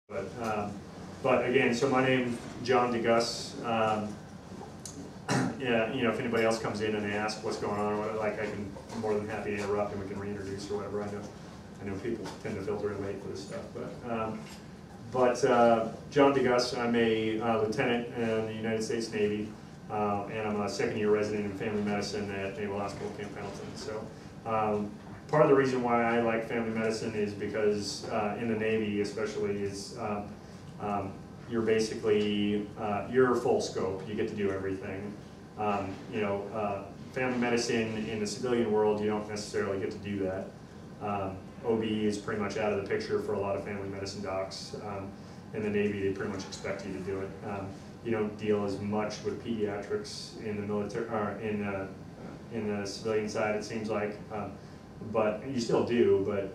But again, so my name's John DeGus. Yeah, you know, if anybody else comes in and they ask what's going on, or what, like, I'm more than happy to interrupt and we can reintroduce or whatever. I know people tend to filter in late for this stuff, but John DeGus, I'm a lieutenant in the United States Navy, and I'm a second-year resident in family medicine at Naval Hospital Camp Pendleton. So part of the reason why I like family medicine is because in the Navy, especially, is you're basically you're full scope. You get to do everything. You know, family medicine in the civilian world, you don't necessarily get to do that. OB is pretty much out of the picture for a lot of family medicine docs. In the Navy, they pretty much expect you to do it. You don't deal as much with pediatrics in the military, or in the civilian side, it seems like, but you still do. But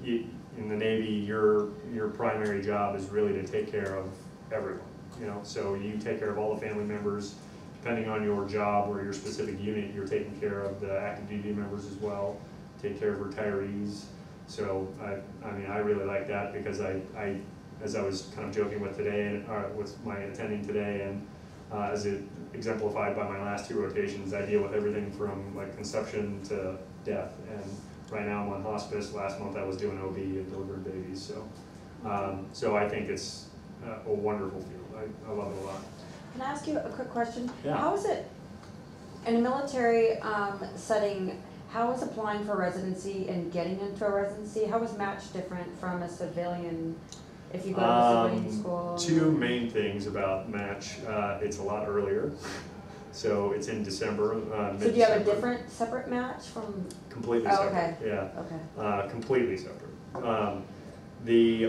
in the Navy, your primary job is really to take care of everyone. You know, so you take care of all the family members. Depending on your job or your specific unit, you're taking care of the active duty members as well. Take care of retirees. So I mean, I really like that because as I was kind of joking with today, and with my attending today, and as it exemplified by my last two rotations, I deal with everything from like conception to death. And right now I'm on hospice. Last month I was doing OB and delivering babies. So I think it's a wonderful field. I love it a lot. Can I ask you a quick question? Yeah. How is it in a military setting? How is applying for residency and getting into a residency? How is match different from a civilian? If you go to civilian school? Two main things about match. It's a lot earlier, so it's in December. So do you have a different, separate match from? Completely separate. Okay. Yeah. Okay. Completely separate.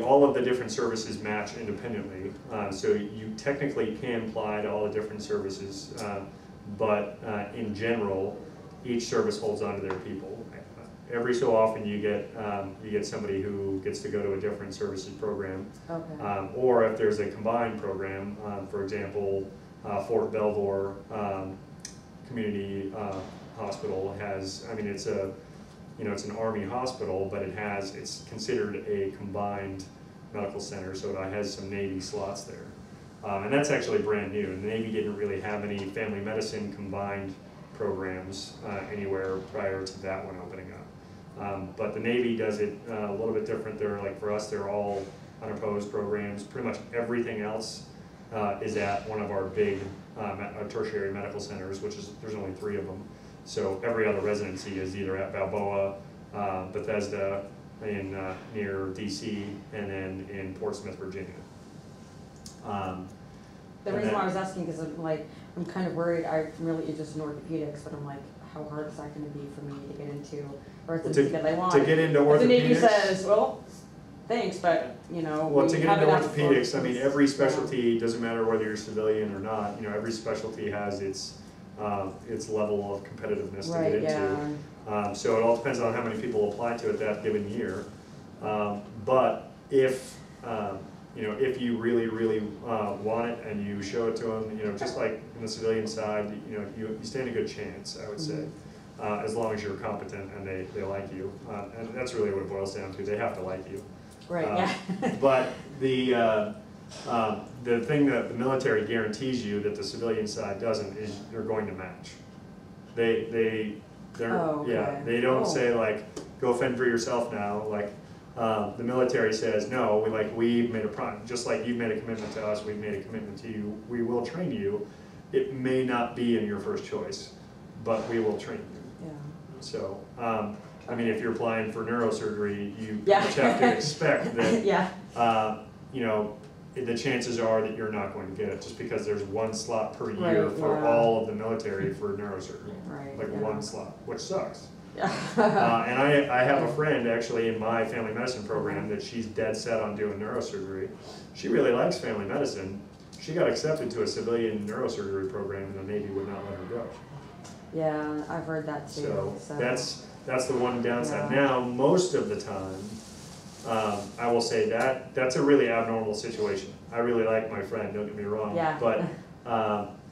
All of the different services match independently, so you technically can apply to all the different services, but in general, each service holds on to their people. Every so often you get somebody who gets to go to a different services program, Okay. Or if there's a combined program, for example, Fort Belvoir Community Hospital has, I mean, it's a, you know, it's an Army hospital, but it's considered a combined medical center, so it has some Navy slots there. And that's actually brand new. The Navy didn't really have any family medicine combined programs anywhere prior to that one opening up. But the Navy does it a little bit different. They're like, for us, they're all unopposed programs. Pretty much everything else is at one of our big tertiary medical centers, which is, there's only 3 of them. So every other residency is either at Balboa, Bethesda, in near DC, and then in Portsmouth, Virginia. The reason why I was asking because I'm kind of worried. I'm really interested in orthopedics, but I'm like, how hard is that going to be for me to get into residency? Because I want to get into orthopedics. The Navy says, well, thanks, but you know. Well, to get into orthopedics, I mean, every specialty, doesn't matter whether you're civilian or not. You know, every specialty has its level of competitiveness to get into. Yeah. So it all depends on how many people apply to it that given year. But if you know, if you really, really want it and you show it to them, you know, just like in the civilian side, you know, you stand a good chance, I would say, as long as you're competent and they like you. And that's really what it boils down to. They have to like you. Right. Yeah. But the thing that the military guarantees you that the civilian side doesn't is you're going to match. They don't say like, go fend for yourself now. Like the military says, no, we've made a promise, just like you've made a commitment to us, we've made a commitment to you. We will train you. It may not be in your first choice, but we will train you. Yeah. So. I mean, if you're applying for neurosurgery, you Yeah. have to expect that, Yeah. you know, the chances are that you're not going to get it just because there's 1 slot per year Right, for yeah. all of the military for neurosurgery. Right, Like yeah. 1 slot, which sucks. Yeah. And I have a friend actually in my family medicine program that she's dead set on doing neurosurgery. She really likes family medicine. She got accepted to a civilian neurosurgery program and the Navy would not let her go. Yeah, I've heard that too. So that's the one downside. Yeah. Now, most of the time, I will say that's a really abnormal situation. I really like my friend, don't get me wrong. Yeah. But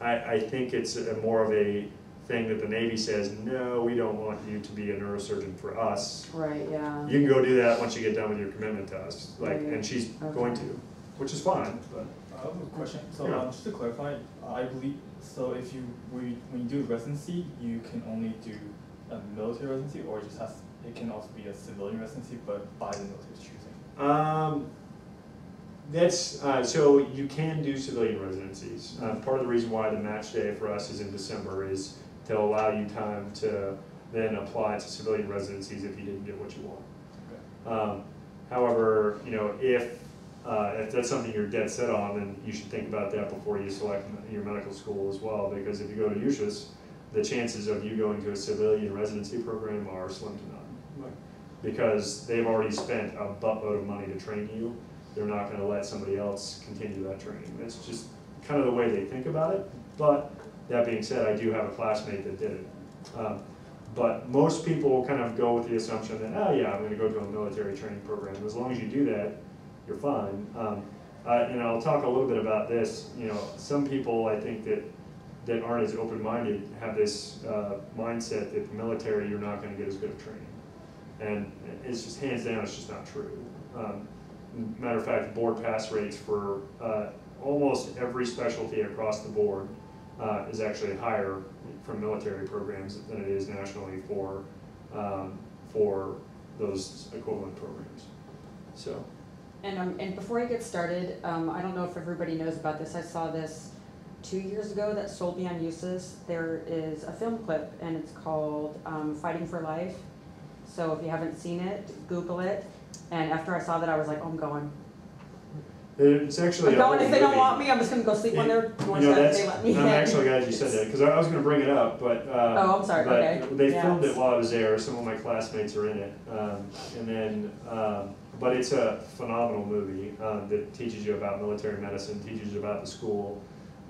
I think it's more of a thing that the Navy says, no, we don't want you to be a neurosurgeon for us. Right, yeah. You can go do that once you get done with your commitment to us. Like, Right. and she's Okay. going to, which is fine, but. I have a question. So Yeah. just to clarify, I believe so. If you when you do residency, you can only do a military residency, or it can also be a civilian residency, but by the military's choosing. That's, so you can do civilian residencies. Part of the reason why the match day for us is in December is to allow you time to then apply to civilian residencies if you didn't get what you want. Okay. However, you know, if that's something you're dead set on, then you should think about that before you select your medical school as well, because if you go to USUHS, the chances of you going to a civilian residency program are slim to none. Because they've already spent a buttload of money to train you. They're not going to let somebody else continue that training. It's just kind of the way they think about it. But that being said, I do have a classmate that did it. But most people kind of go with the assumption that, oh yeah, I'm going to go to a military training program. As long as you do that, you're fine. And I'll talk a little bit about this. You know, some people I think that aren't as open-minded have this mindset that the military, you're not going to get as good of training. And it's just hands down, it's just not true. Matter of fact, board pass rates for almost every specialty across the board is actually higher from military programs than it is nationally for those equivalent programs. So. And before I get started, I don't know if everybody knows about this. I saw this 2 years ago that sold me on USUHS. There is a film clip, and it's called Fighting for Life. So if you haven't seen it, Google it. And after I saw that, I was like, oh, I'm going. It's actually I'm going. If they don't want me, I'm just going to go sleep on their doorstep if they let me in. I'm actually glad you said that, because I was going to bring it up, but oh, I'm sorry. but okay. they filmed it while I was there. Some of my classmates are in it, and then but it's a phenomenal movie that teaches you about military medicine, teaches you about the school,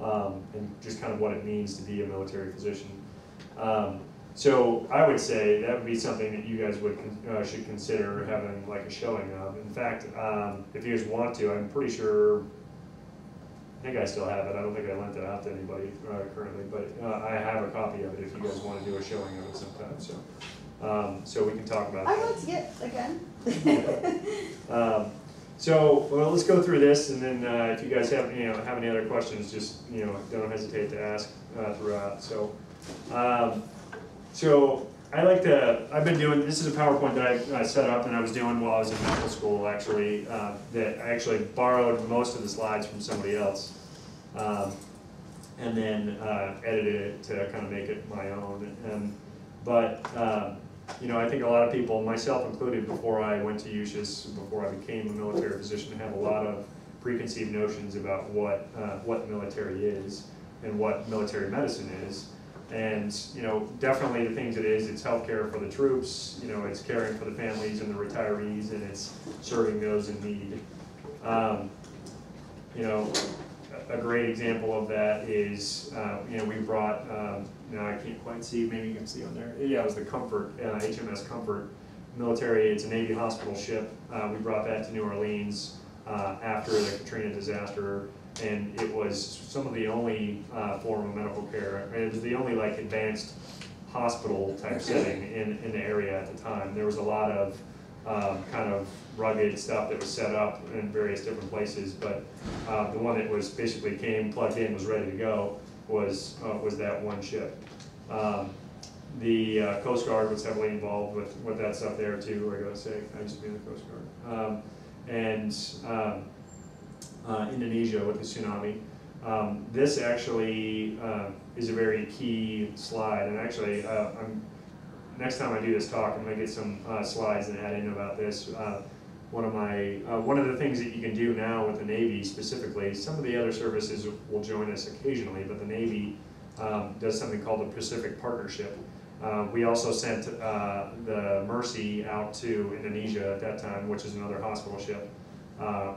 and just kind of what it means to be a military physician. So I would say that would be something that you guys would should consider having like a showing of. In fact, if you guys want to, I'm pretty sure, I think I still have it. I don't think I lent it out to anybody currently, but I have a copy of it if you guys want to do a showing of it sometime. So we can talk about that. I'd like to get again. So well, let's go through this, and then if you guys have any other questions, just don't hesitate to ask throughout. So I've been doing, this is a PowerPoint that I set up and I was doing while I was in medical school actually, that I actually borrowed most of the slides from somebody else, and then edited it to kind of make it my own. I think a lot of people, myself included, before I went to USUHS, before I became a military physician, have a lot of preconceived notions about what the military is and what military medicine is. And definitely the things it is, it's healthcare for the troops, it's caring for the families and the retirees, and it's serving those in need. A great example of that is, we brought, now I can't quite see, maybe you can see on there, yeah, it was the Comfort, HMS Comfort military, it's a Navy hospital ship. We brought that to New Orleans after the Katrina disaster. And it was some of the only form of medical care. It was the only like advanced hospital type setting in the area at the time. There was a lot of kind of rugged stuff that was set up in various different places, but the one that was basically plugged in, was ready to go, was that one ship. The Coast Guard was heavily involved with that stuff there too. I gotta say, I used to be in the Coast Guard. Indonesia with the tsunami. This actually is a very key slide, and actually next time I do this talk, I'm going to get some slides and add in about this. One of the things that you can do now with the Navy specifically, some of the other services will join us occasionally, but the Navy does something called the Pacific Partnership. We also sent the Mercy out to Indonesia at that time, which is another hospital ship,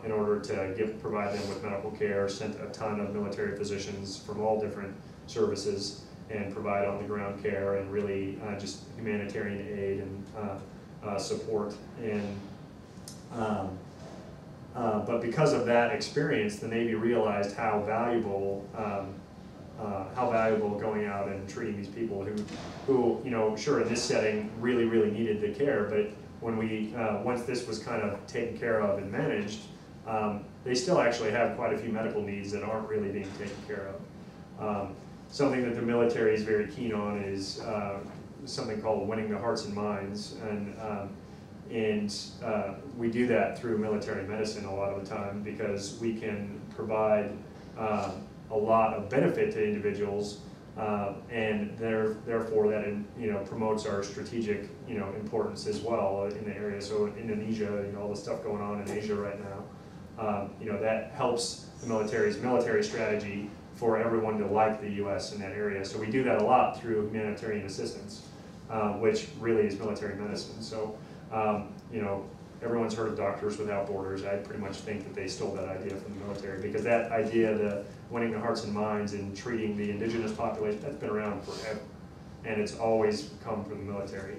in order to provide them with medical care, sent a ton of military physicians from all different services and provide on-the-ground care and really just humanitarian aid and support. But because of that experience, the Navy realized how valuable how valuable going out and treating these people who you know, sure, in this setting really, really needed the care, but when we, once this was kind of taken care of and managed, they still actually have quite a few medical needs that aren't really being taken care of. Something that the military is very keen on is something called winning the hearts and minds, and we do that through military medicine a lot of the time because we can provide a lot of benefit to individuals, and therefore that you know, promotes our strategic, you know, importance as well in the area. So in Indonesia, you know, all the stuff going on in Asia right now, you know, that helps the military's military strategy for everyone to like the U.S. in that area. So we do that a lot through humanitarian assistance, which really is military medicine. So you know, everyone's heard of Doctors Without Borders. I pretty much think that they stole that idea from the military, because that idea, the winning the hearts and minds and treating the indigenous population, that's been around forever, and it's always come from the military.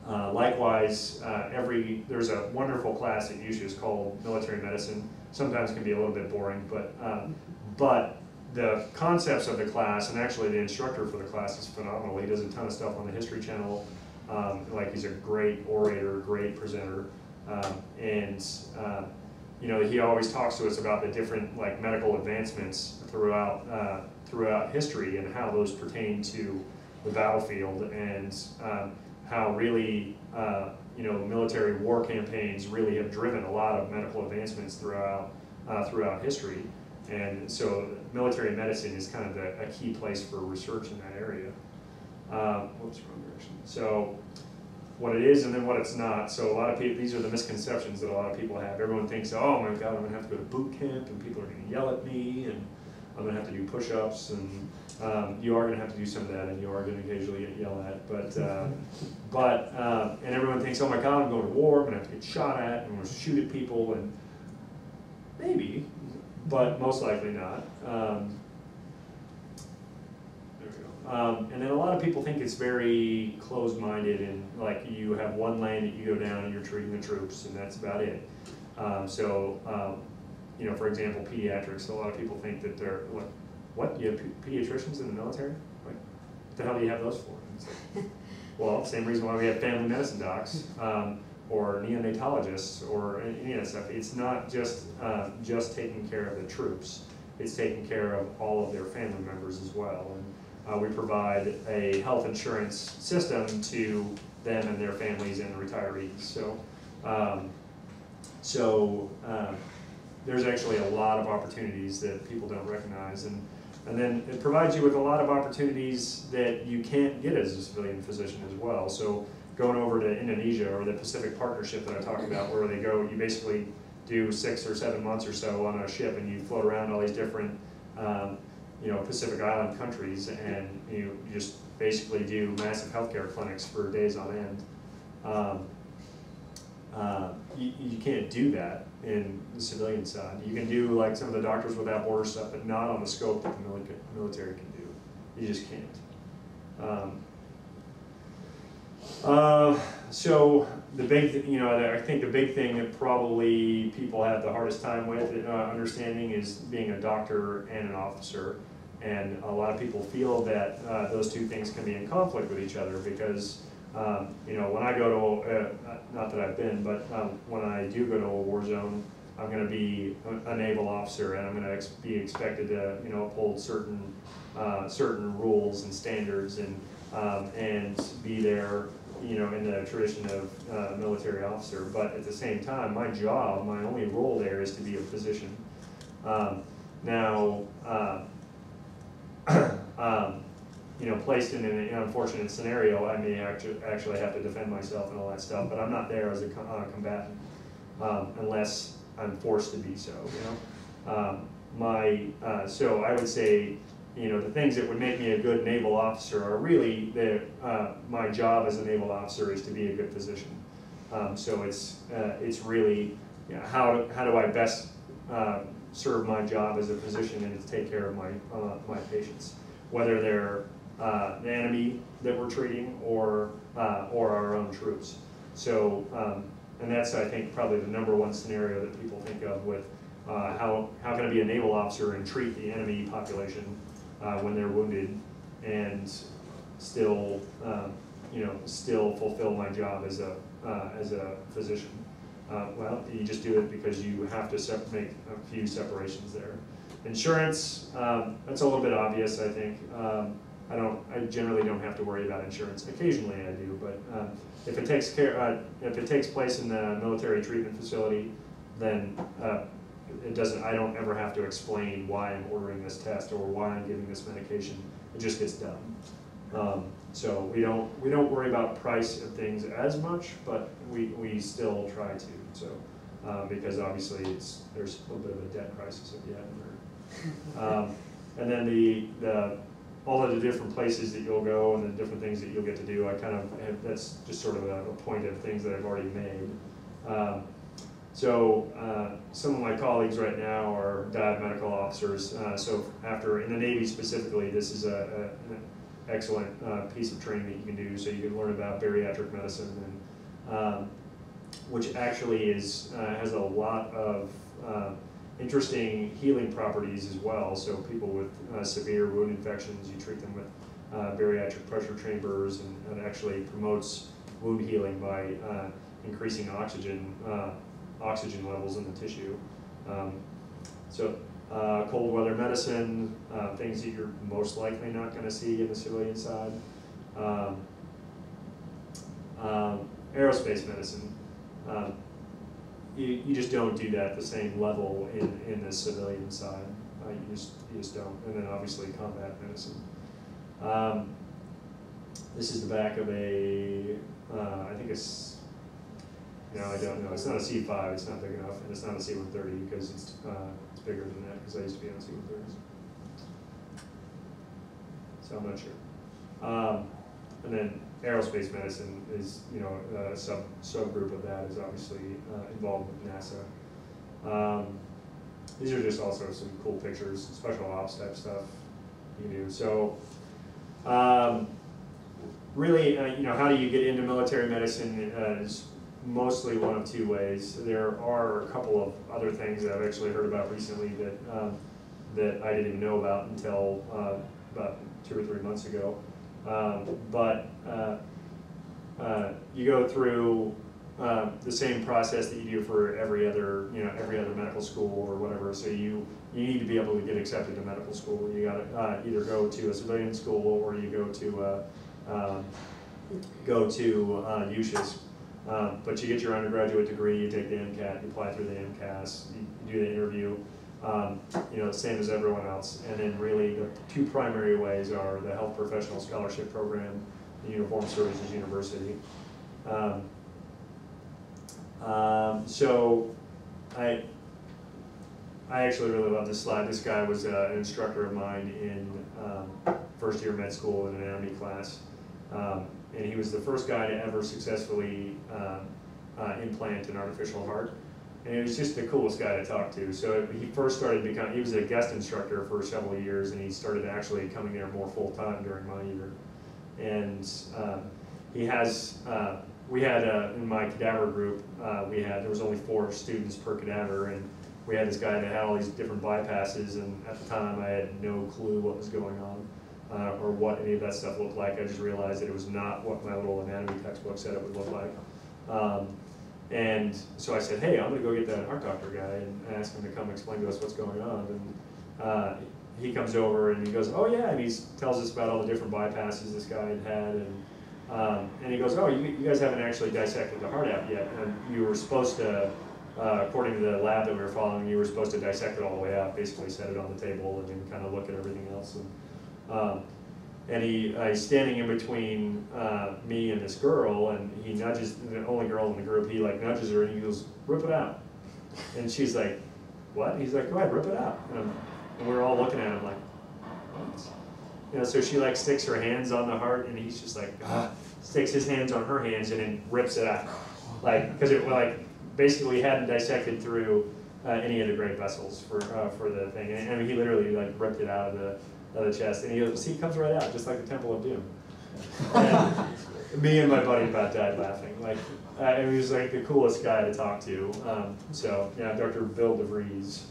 Likewise, there's a wonderful class at USUHS called military medicine. Sometimes it can be a little bit boring, but the concepts of the class, and actually the instructor for the class is phenomenal. He does a ton of stuff on the History Channel. Like, he's a great orator, great presenter, and you know, he always talks to us about the different, like, medical advancements throughout history and how those pertain to the battlefield, and how really you know, military war campaigns really have driven a lot of medical advancements throughout history, and so military medicine is kind of a key place for research in that area. Whoops, wrong direction. So what it is and then what it's not. So a lot of people, these are the misconceptions that a lot of people have. Everyone thinks, oh my God, I'm going to have to go to boot camp and people are going to yell at me and I'm going to have to do push-ups, and you are going to have to do some of that, and you are going to occasionally get yelled at. And everyone thinks, oh my God, I'm going to war, I'm going to have to get shot at, and I'm going to shoot at people, and maybe, but most likely not. And then a lot of people think it's very closed-minded, and like you have one lane that you go down and you're treating the troops, and that's about it. You know, for example, pediatrics. A lot of people think that they're, what? You have pediatricians in the military? Like, what the hell do you have those for? It's like, well, same reason why we have family medicine docs, or neonatologists, or any of that stuff. It's not just taking care of the troops. It's taking care of all of their family members as well. And we provide a health insurance system to them and their families and retirees. So, there's actually a lot of opportunities that people don't recognize, and then it provides you with a lot of opportunities that you can't get as a civilian physician as well. So going over to Indonesia, or the Pacific Partnership that I talked about, where they go, you basically do 6 or 7 months or so on a ship, and you float around all these different you know, Pacific Island countries, and you just basically do massive healthcare clinics for days on end. You can't do that in the civilian side. You can do like some of the Doctors Without Borders stuff, but not on the scope that the military can do. You just can't. So the big, you know, I think the big thing that probably people have the hardest time with understanding is being a doctor and an officer. And a lot of people feel that those two things can be in conflict with each other, because you know, when I go to, not that I've been, but when I do go to a war zone, I'm going to be a naval officer, and I'm going to be expected to, you know, uphold certain rules and standards, and be there, you know, in the tradition of military officer. But at the same time, my job, my only role there is to be a physician. You know, placed in an unfortunate scenario, I may actually have to defend myself and all that stuff, but I'm not there as a combatant unless I'm forced to be so, you know. So I would say, you know, the things that would make me a good naval officer are really my job as a naval officer is to be a good physician. So it's really, you know, how do I best serve my job as a physician and to take care of my patients, whether they're the enemy that we're treating or our own troops. So, and that's, I think, probably the #1 scenario that people think of with how can I be a naval officer and treat the enemy population when they're wounded and still, still fulfill my job as a physician? Well, you just do it because you have to make a few separations there. Insurance, that's a little bit obvious, I think. I generally don't have to worry about insurance. Occasionally I do, but if it takes place in the military treatment facility, then I don't ever have to explain why I'm ordering this test or why I'm giving this medication. It just gets done. So we don't worry about price of things as much, but we still try to. So because obviously there's a little bit of a debt crisis at the end there. And then all of the different places that you'll go and the different things that you'll get to do, that's just sort of a point of things that I've already made. Some of my colleagues right now are dive medical officers. In the Navy specifically, this is an excellent piece of training that you can do. So you can learn about bariatric medicine, and which actually has a lot of interesting healing properties as well. So people with severe wound infections, you treat them with bariatric pressure chambers, and it actually promotes wound healing by increasing oxygen levels in the tissue. Cold weather medicine, things that you're most likely not going to see in the civilian side. Aerospace medicine. You just don't do that at the same level in the civilian side. You just don't. And then obviously combat medicine. This is the back of I think it's, I don't know. It's not a C5. It's not big enough, and it's not a C-130 because it's bigger than that because I used to be on C-130s. So I'm not sure. And then aerospace medicine is, a subgroup of that is obviously involved with NASA. These are just also some cool pictures, special ops type stuff you do. So really, how do you get into military medicine is mostly one of two ways. There are a couple of other things that I've actually heard about recently that I didn't even know about until about 2 or 3 months ago. You go through the same process that you do for every other medical school or whatever. So you need to be able to get accepted to medical school. You got to either go to a civilian school or you go to USUHS. But you get your undergraduate degree, you take the MCAT, you apply through the MCAS, you do the interview. Same as everyone else. And then really the two primary ways are the Health Professional Scholarship Program, the Uniformed Services University. So I actually really love this slide. This guy was an instructor of mine in first year med school in an anatomy class. And he was the first guy to ever successfully implant an artificial heart. And he was just the coolest guy to talk to. So he first started he was a guest instructor for several years, and he started actually coming there more full time during my year. And we had in my cadaver group, there was only 4 students per cadaver, and we had this guy that had all these different bypasses, and at the time I had no clue what was going on or what any of that stuff looked like. I just realized that it was not what my little anatomy textbook said it would look like. And so I said, hey, I'm going to go get that heart doctor guy and ask him to come explain to us what's going on. And he comes over and he goes, oh yeah, and he tells us about all the different bypasses this guy had had. And he goes, oh, you guys haven't actually dissected the heart out yet. And you were supposed to, according to the lab that we were following, you were supposed to dissect it all the way out, basically set it on the table and then kind of look at everything else. And he's standing in between me and this girl, and he nudges, the only girl in the group, he like nudges her and he goes, rip it out. And she's like, what? And he's like, go ahead, rip it out. And we're all looking at him like, what? So she like sticks her hands on the heart, and he's just like, sticks his hands on her hands and then rips it out. Like, because it basically hadn't dissected through any of the great vessels for the thing. And I mean, he literally like ripped it out of the chest, and he goes, see, it comes right out, just like the Temple of Doom. And me and my buddy about died laughing. Like, he was like the coolest guy to talk to. So yeah, Dr. Bill DeVries.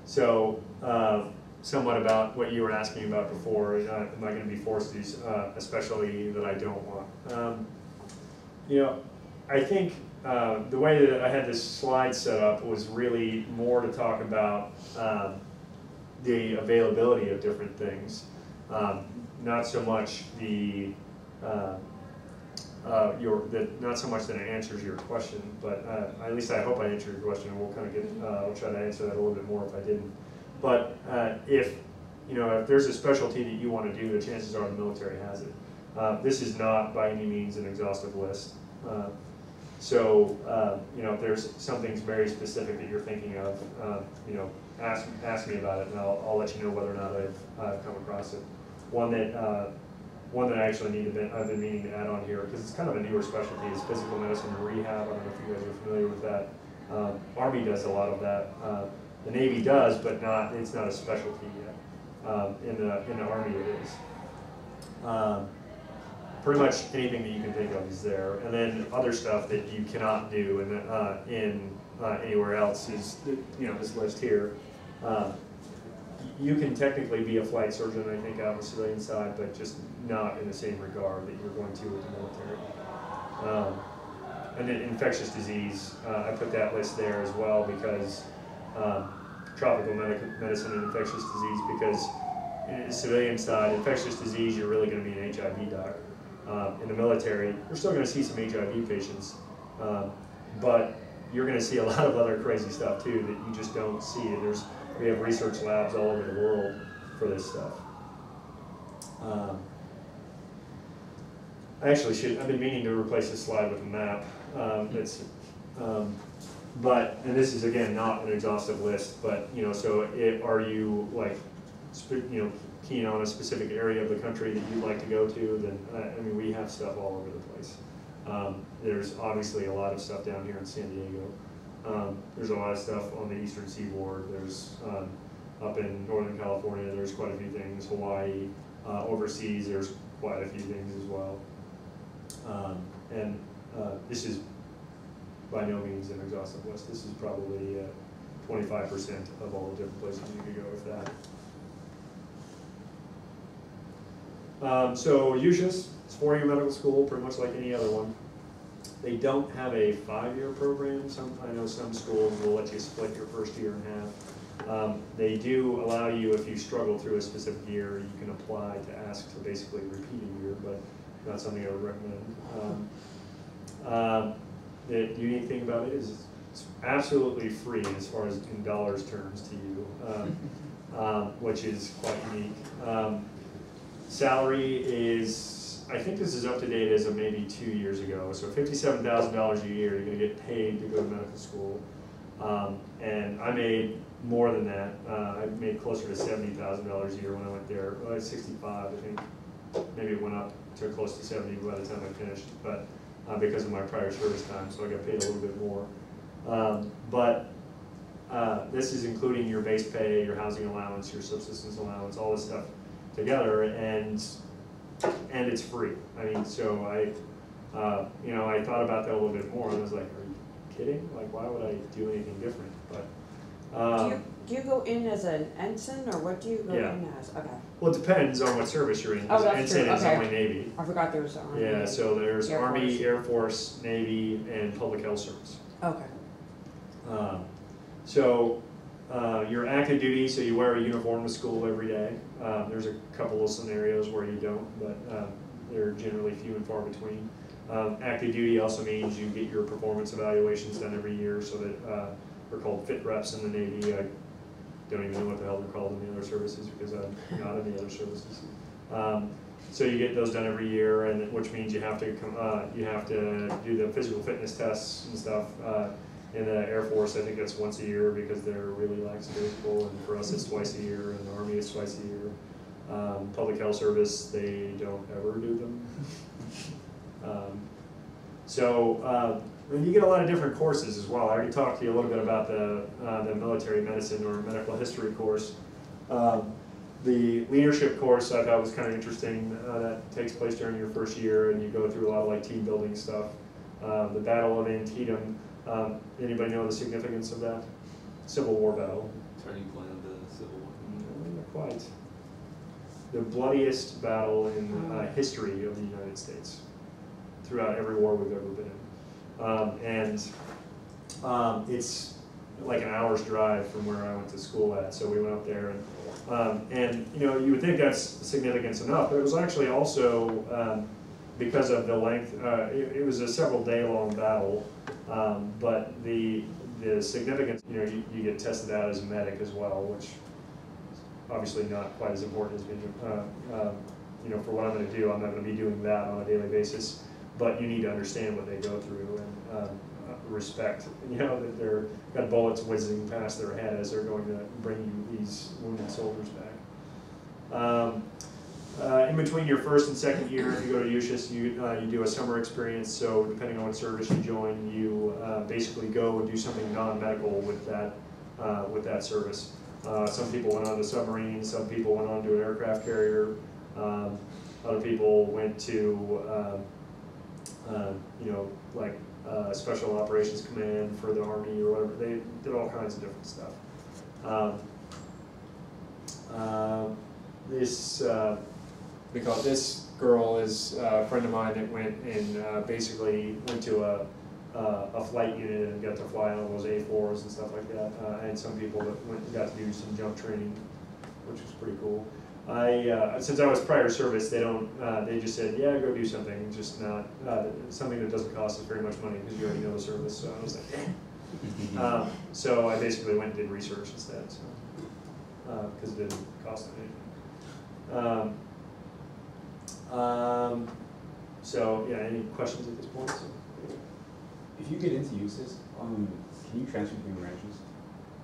So, somewhat about what you were asking about before. Am I going to be forced to do a specialty that I don't want? You know, I think the way that I had this slide set up was really more to talk about the availability of different things, not so much the not so much that it answers your question, but at least I hope I answered your question, and we'll kind of get I'll try to answer that a little bit more if I didn't. But if there's a specialty that you want to do, the chances are the military has it. This is not by any means an exhaustive list. So if there's something very specific that you're thinking of, ask me about it, and I'll let you know whether or not I've come across it. One that I actually I've been meaning to add on here, because it's kind of a newer specialty, is physical medicine and rehab. I don't know if you guys are familiar with that. Army does a lot of that. The Navy does, but it's not a specialty yet. In the Army it is. Pretty much anything that you can think of is there, and then other stuff that you cannot do in anywhere else is this list here. You can technically be a flight surgeon, I think, out on the civilian side, but just not in the same regard that you're going to with the military. And then infectious disease, I put that list there as well because tropical medicine and infectious disease, because in the civilian side, infectious disease, you're really going to be an HIV doc. In the military, you're still going to see some HIV patients, but you're going to see a lot of other crazy stuff too that you just don't see. We have research labs all over the world for this stuff. I've been meaning to replace this slide with a map. And this is again not an exhaustive list, but so are you like, keen on a specific area of the country that you'd like to go to? Then we have stuff all over the place. There's obviously a lot of stuff down here in San Diego. There's a lot of stuff on the eastern seaboard. There's up in Northern California, there's quite a few things. Hawaii, overseas, there's quite a few things as well. This is by no means an exhaustive list. This is probably 25% of all the different places you could go with that. So USUHS, it's 4-year medical school, pretty much like any other one. They don't have a 5-year program. I know some schools will let you split your first year in half. They do allow you, if you struggle through a specific year, you can apply to ask to basically repeat a year, but not something I would recommend. The unique thing about it is it's absolutely free as far as in dollars terms to you, which is quite unique. Salary is, I think this is up to date as of maybe 2 years ago, so $57,000 a year, you're going to get paid to go to medical school. And I made more than that. I made closer to $70,000 a year when I went there. Well, I was 65, I think. Maybe it went up to close to 70 by the time I finished, but because of my prior service time, so I got paid a little bit more. This is including your base pay, your housing allowance, your subsistence allowance, all this stuff together, and it's free. So I thought about that a little bit more, and I was like, are you kidding? Like, why would I do anything different? But do you go in as an ensign, or what do you go in as? Okay. Well, it depends on what service you're in. Oh, that's ensign true. is only Navy. I forgot there was Army. Yeah, so there's Air Army, Force. Air Force, Navy, and Public Health Service. Okay. You're active duty, so you wear a uniform to school every day. There's a couple of scenarios where you don't, but they're generally few and far between. Active duty also means you get your performance evaluations done every year, so that they're called fit reps in the Navy. I don't even know what the hell they're called in the other services because I'm not in the other services. So you get those done every year, and which means you have to do the physical fitness tests and stuff. In the Air Force, I think that's once a year because they're really lackadaisical, and for us it's twice a year, and the Army is twice a year. Public Health Service, they don't ever do them. And you get a lot of different courses as well. I already talked to you a little bit about the military medicine or medical history course. The leadership course I thought was kind of interesting. That takes place during your first year, and you go through a lot of like team building stuff. The Battle of Antietam. Anybody know the significance of that? Civil War battle. Turning point of the Civil War. No, not quite. The bloodiest battle in history of the United States, throughout every war we've ever been in. It's like an hour's drive from where I went to school at, so we went up there, and you know, you would think that's significance enough, but it was actually also because of the length. It was a several day long battle, but the significance, you know, you get tested out as a medic as well, which obviously not quite as important as being, you know, for what I'm going to do. I'm not going to be doing that on a daily basis, but you need to understand what they go through and respect, you know, that they're got bullets whizzing past their head as they're going to bring you these wounded soldiers back. In between your first and second year, if you go to USUHS, you do a summer experience. So depending on what service you join, you basically go and do something non-medical with that service. Some people went on to submarines, some people went on to an aircraft carrier, other people went to, you know, like Special Operations Command for the Army or whatever. They did all kinds of different stuff. Because this girl is a friend of mine that went and basically went to a flight unit and got to fly on those A4s and stuff like that. And some people that went and got to do some jump training, which was pretty cool. Since I was prior service, they just said, yeah, go do something, just not something that doesn't cost us very much money because you already know the service. So I was like, eh. So I basically went and did research instead, so because it didn't cost anything. So yeah, any questions at this point? So. If you get into USUHS, can you transfer between branches?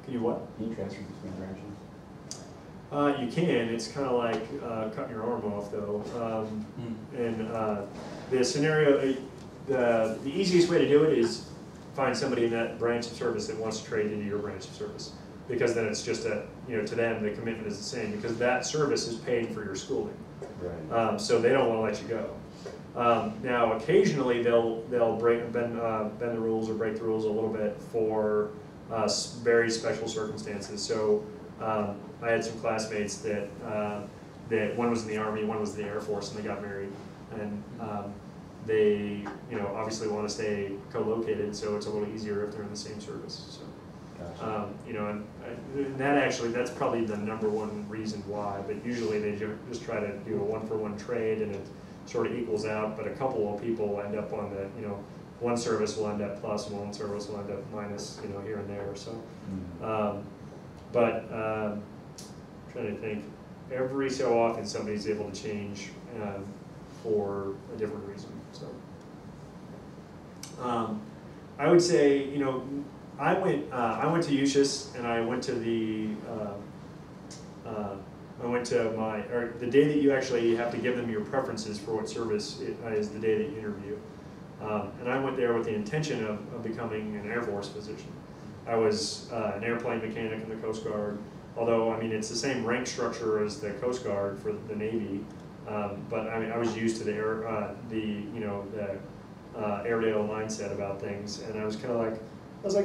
Can you what? Can you transfer between branches? You can. It's kind of like cutting your arm off, though. And the scenario, the easiest way to do it is find somebody in that branch of service that wants to trade into your branch of service, because then it's just to them the commitment is the same, because that service is paying for your schooling. Right. So they don't want to let you go. Now, occasionally they'll bend the rules or break the rules a little bit for very special circumstances. So I had some classmates that one was in the Army, one was in the Air Force, and they got married, and they obviously want to stay co-located, so it's a little easier if they're in the same service. So. Gotcha. And that's probably the #1 reason why, but usually they just try to do a one-for-one trade, and it sort of equals out, but a couple of people end up on the, one service will end up plus, and one service will end up minus, here and there, so. I'm trying to think, every so often somebody's able to change for a different reason, so. I would say, I went to USUHS, and I went to the the day that you actually have to give them your preferences for what service is the day that you interview. And I went there with the intention of becoming an Air Force physician. I was an airplane mechanic in the Coast Guard, although it's the same rank structure as the Coast Guard for the Navy. But I was used to the Airedale mindset about things, and I was kind of like,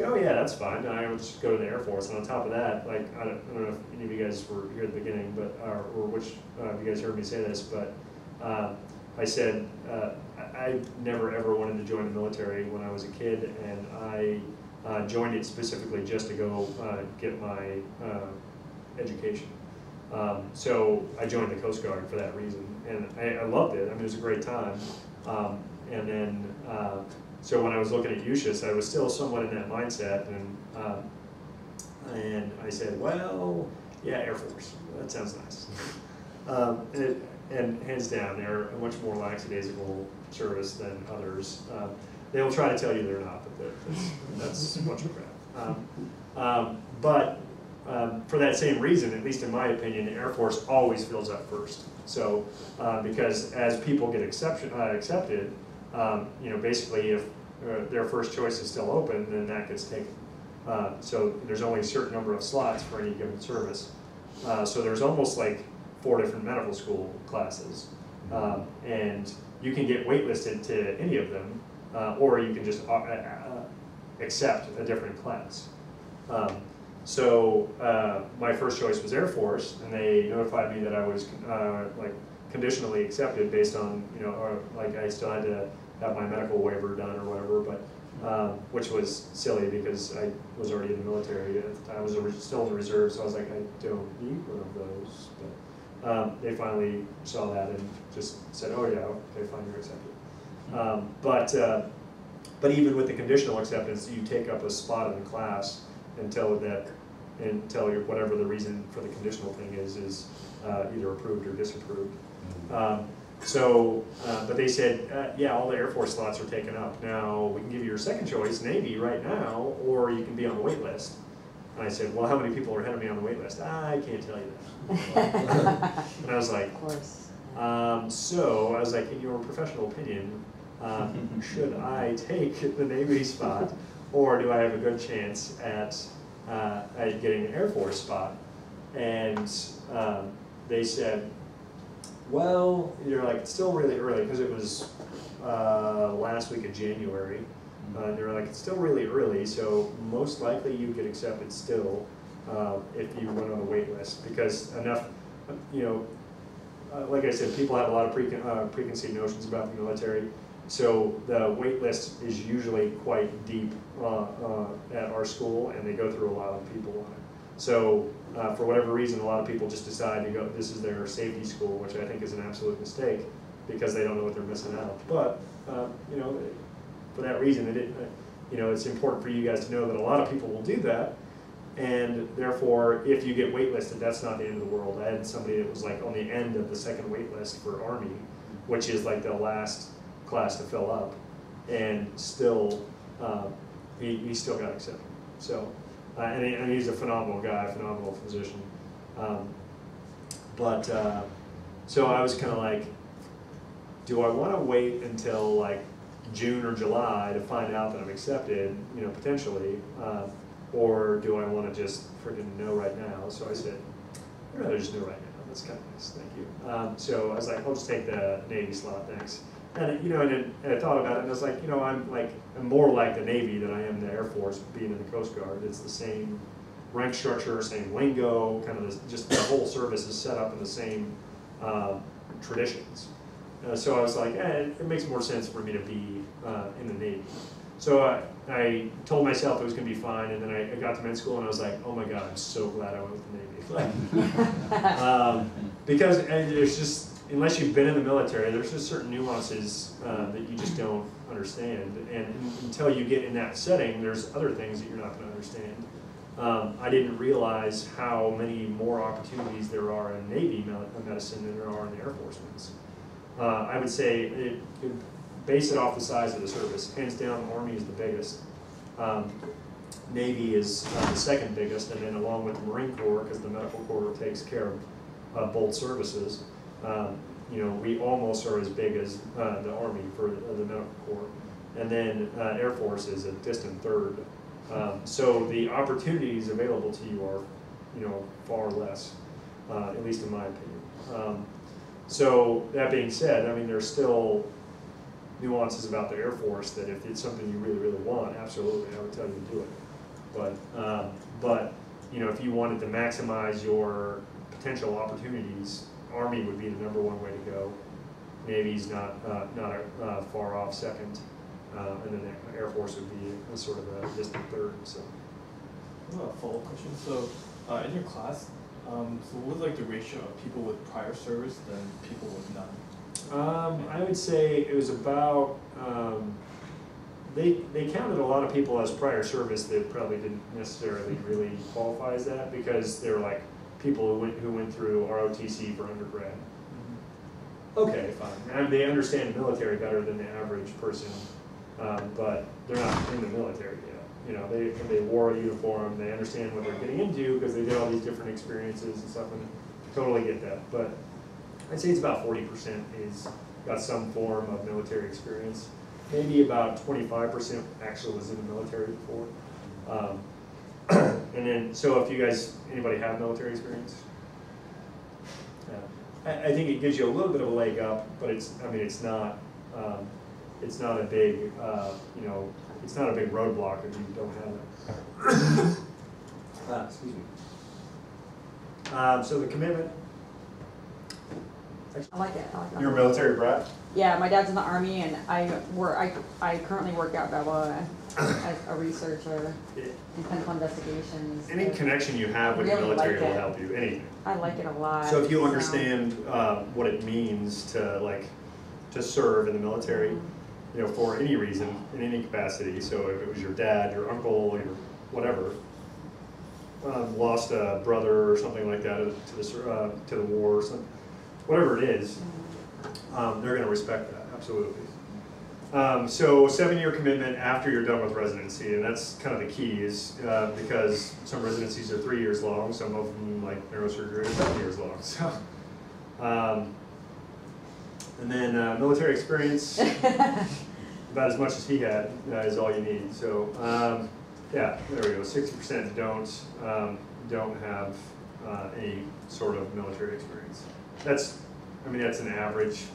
oh yeah, that's fine. I would just go to the Air Force, and on top of that, I don't know if any of you guys were here at the beginning, but or which of you guys heard me say this, but I said I never ever wanted to join the military when I was a kid, and I joined it specifically just to go get my education. So I joined the Coast Guard for that reason, and I loved it. It was a great time. And then, so when I was looking at USUHS, I was still somewhat in that mindset, and I said, well, yeah, Air Force, that sounds nice. And hands down, they're a much more lackadaisical service than others. They will try to tell you they're not, but that's a bunch of crap. But for that same reason, at least in my opinion, the Air Force always fills up first. So, because as people get accepted, basically if their first choice is still open, then that gets taken. So there's only a certain number of slots for any given service. So there's almost like 4 different medical school classes. And you can get waitlisted to any of them, or you can just accept a different class. So my first choice was Air Force, and they notified me that I was like conditionally accepted based on, you know, or like I still had to have my medical waiver done or whatever, but which was silly because I was already in the military at the time. I was still in the reserve, so I was like, I don't need one of those. But they finally saw that and just said, oh yeah, okay, fine, you're accepted. But even with the conditional acceptance, you take up a spot in the class until you're, whatever the reason for the conditional thing is either approved or disapproved. But they said, yeah, all the Air Force slots are taken up. Now, we can give you your second choice, Navy, right now, or you can be on the wait list. And I said, well, how many people are ahead of me on the wait list? I can't tell you that. And I was like, Of course. so I was like, in your professional opinion, should I take the Navy spot, or do I have a good chance at getting an Air Force spot? And they said, well, you're like, it's still really early, because it was last week of January. They were like, it's still really early, so most likely you get accepted still if you went on the wait list, because enough, you know, like I said, people have a lot of preconceived notions about the military. So the wait list is usually quite deep at our school, and they go through a lot of people on it. So for whatever reason, a lot of people just decide to go, this is their safety school, which I think is an absolute mistake because they don't know what they're missing out. But, you know, for that reason, you know, it's important for you guys to know that a lot of people will do that. And therefore, if you get waitlisted, that's not the end of the world. I had somebody that was like on the end of the second wait list for Army, which is like the last class to fill up, and still, he still got accepted. So, and he's a phenomenal guy, a phenomenal physician. So I was kind of like, do I want to wait until like June or July to find out that I'm accepted, you know, potentially, or do I want to just freaking know right now? So I said, I'd rather just know right now. That's kind of nice, thank you. So I was like, I'll just take the Navy slot, thanks. And you know, and I thought about it, and I was like, you know, I'm more like the Navy than I am the Air Force, being in the Coast Guard. It's the same rank structure, same lingo, kind of just the whole service is set up in the same traditions. So I was like, it makes more sense for me to be in the Navy. So I told myself it was going to be fine, and then I got to med school, and I was like, oh my God, I'm so glad I went with the Navy. Because there's just, unless you've been in the military, there's just certain nuances that you just don't understand. And until you get in that setting, there's other things that you're not going to understand. I didn't realize how many more opportunities there are in Navy medicine than there are in the Air Force medicine. I would say, base it off the size of the service. Hands down, Army is the biggest. Navy is the second biggest, and then along with the Marine Corps, because the Medical Corps takes care of both services, you know, we almost are as big as the Army for the Medical Corps. And then Air Force is a distant third. So the opportunities available to you are, you know, far less, at least in my opinion. So that being said, I mean, there's still nuances about the Air Force that if it's something you really, really want, absolutely, I would tell you to do it. But you know, if you wanted to maximize your potential opportunities, Army would be the #1 way to go. Navy's not a far off second, and then the Air Force would be a sort of a distant third. So, I have a follow-up question. So, in your class, so what was like the ratio of people with prior service than people with none? I would say it was about, they counted a lot of people as prior service that probably didn't necessarily really qualify as that, because they were like people who went through ROTC for undergrad. Mm-hmm. Okay, fine. And they understand the military better than the average person, but they're not in the military yet. You know, they wore a uniform, they understand what they're getting into because they did all these different experiences and stuff, and totally get that. But I'd say it's about 40% is got some form of military experience. Maybe about 25% actually was in the military before. And then, so if you guys, anybody have military experience? Yeah. I think it gives you a little bit of a leg up, but it's, I mean, it's not a big, you know, it's not a big roadblock if you don't have it. Excuse me. So the commitment. I like it, I like that. You're a military brat? Yeah, my dad's in the Army, and I currently work at Naval as a researcher in Pendleton investigations. Any connection you have with the Really military like will it. help you, anything. I like it a lot. So if you understand what it means to serve in the military, you know, for any reason, in any capacity, so if it was your dad, your uncle, your whatever, lost a brother or something like that to the war, or something, whatever it is, they're going to respect that, absolutely. So 7-year commitment after you're done with residency, and that's kind of the key, is because some residencies are 3 years long, some of them, like neurosurgery, are 7 years long. So, and then military experience, about as much as he had, is all you need. So yeah, there we go. 60% don't have any sort of military experience. That's, I mean, that's an average.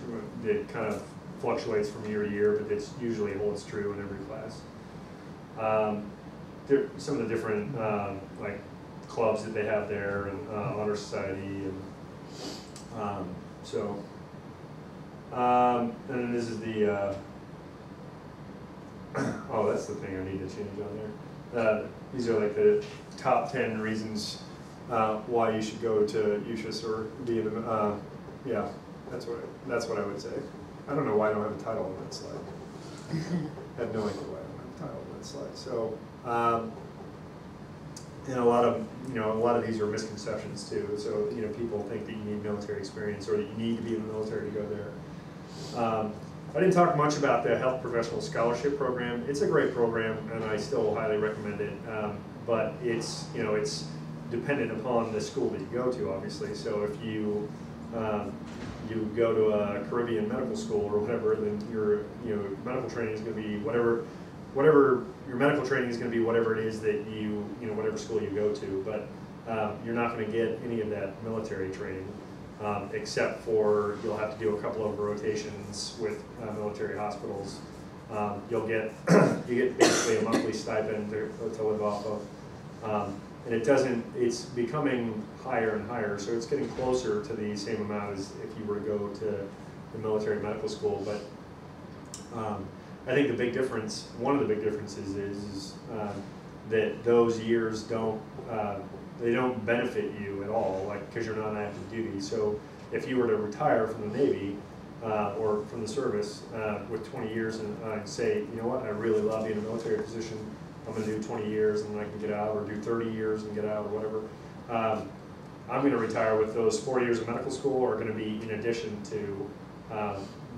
It kind of fluctuates from year to year, but it usually holds true in every class. Some of the different like clubs that they have there, and honor society, and and then this is the oh, that's the thing I need to change on there. These are like the top 10 reasons why you should go to USUHS or be in a, yeah, that's what I would say. I don't know why I don't have a title on that slide. I have no idea why I don't have a title on that slide. So, and a lot of these are misconceptions too. So, you know, people think that you need military experience or that you need to be in the military to go there. I didn't talk much about the Health Professional Scholarship Program. It's a great program, and I still highly recommend it. But it's, you know, it's dependent upon the school that you go to, obviously. So if you go to a Caribbean medical school or whatever, then your medical training is going to be whatever your medical training is going to be, whatever it is that whatever school you go to. But you're not going to get any of that military training. Except for you'll have to do a couple of rotations with military hospitals. You get basically a monthly stipend to live off of, and it's becoming higher and higher. So it's getting closer to the same amount as if you were to go to the military medical school. But I think one of the big differences is that those years don't benefit you at all, like, because you're not on active duty. So if you were to retire from the Navy or from the service with 20 years and say, you know what, I really love being in a military position, I'm going to do 20 years and then I can get out, or do 30 years and get out, or whatever. I'm going to retire with those 4 years of medical school, are going to be in addition to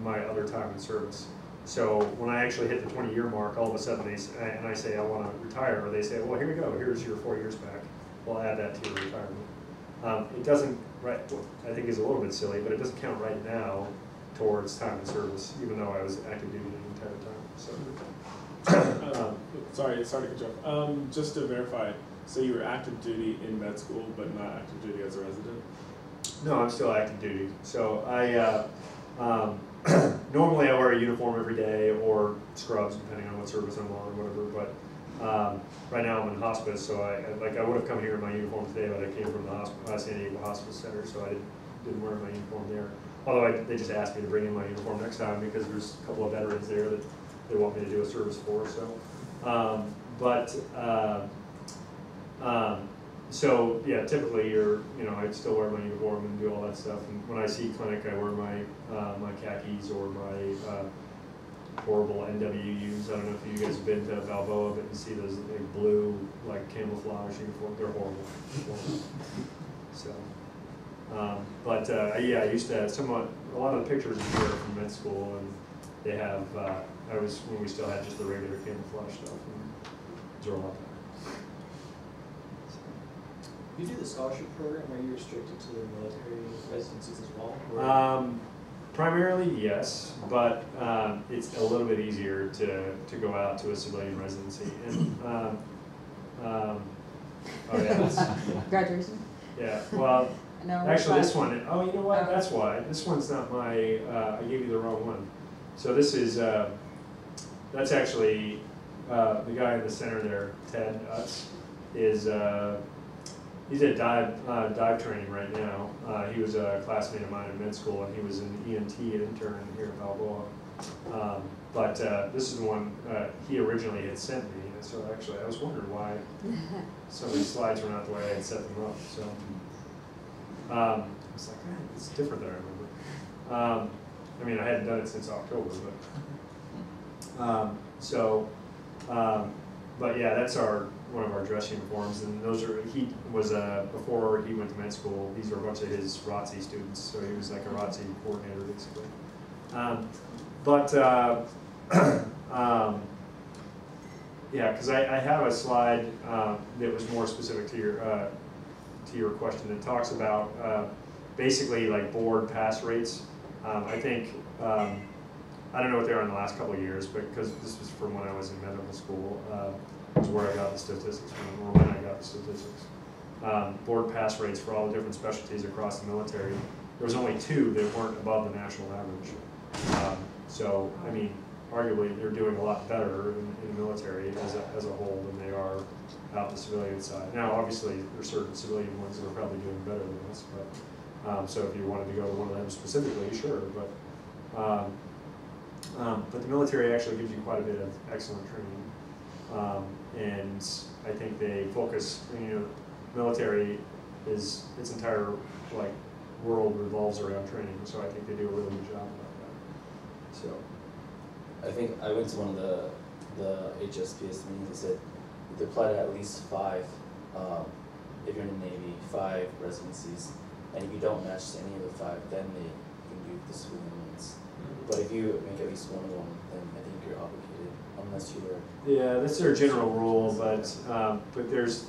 my other time in service. So when I actually hit the 20-year mark, all of a sudden I say I want to retire, or they say, well, here you go, here's your 4 years back. We'll add that to your retirement. It doesn't, I think is a little bit silly, but it doesn't count right now towards time in service, even though I was active duty the entire time. So. Sorry to cut you off. Just to verify, so you were active duty in med school, but not active duty as a resident? No, I'm still active duty. So I normally I wear a uniform every day, or scrubs, depending on what service I'm on or whatever. But right now I'm in hospice, so I would have come here in my uniform today, but I came from the San Diego Hospice Center, so I didn't wear my uniform there. Although they just asked me to bring in my uniform next time because there's a couple of veterans there that they want me to do a service for. So, so yeah, typically I'd still wear my uniform and do all that stuff. And when I see clinic, I wear my my khakis or my horrible NWUs. I don't know if you guys have been to Balboa, but you see those big blue, like, camouflage uniforms. They're horrible. So, yeah, I used to have a lot of the pictures are from med school, and they have, when we still had just the regular camouflage stuff, and those are a lot better. You do the scholarship program, are you restricted to the military residencies as well? Primarily, yes, but it's a little bit easier to go out to a civilian residency. And oh yeah, Graduation? yeah. Well, No. Actually, this one, oh, you know what, Oh. that's why. This one's not my, I gave you the wrong one. So this is, that's actually, the guy in the center there, Ted Utz, is, he's at dive training right now. He was a classmate of mine in med school, and he was an ENT intern here at Balboa. But this is the one he originally had sent me, and so actually I was wondering why some of these slides were not the way I had set them up. So I was like, man, it's different than I remember. I mean, I hadn't done it since October, but but yeah, that's one of our dress uniforms, and those are, he was before he went to med school. These were a bunch of his ROTC students, so he was like a ROTC coordinator basically. Yeah, because I have a slide that was more specific to your question that talks about basically like board pass rates. I think, I don't know what they are in the last couple of years, but because this was from when I was in medical school, is where I got the statistics from, or when I got the statistics. Board pass rates for all the different specialties across the military. There was only 2 that weren't above the national average. So, I mean, arguably they're doing a lot better in the military as a whole than they are out the civilian side. Now, obviously, there are certain civilian ones that are probably doing better than us, but so if you wanted to go to one of them specifically, sure. But the military actually gives you quite a bit of excellent training, and I think they focus. Military is its entire world revolves around training, so I think they do a really good job about that. So. I think I went to one of the HSPS meetings. They said they apply to at least 5, if you're in the Navy, 5 residencies, and if you don't match any of the 5, then they can do the civilian ones. But if you make at least one of them, then I think you're obligated, unless you're. Yeah, that's their general rule, but there's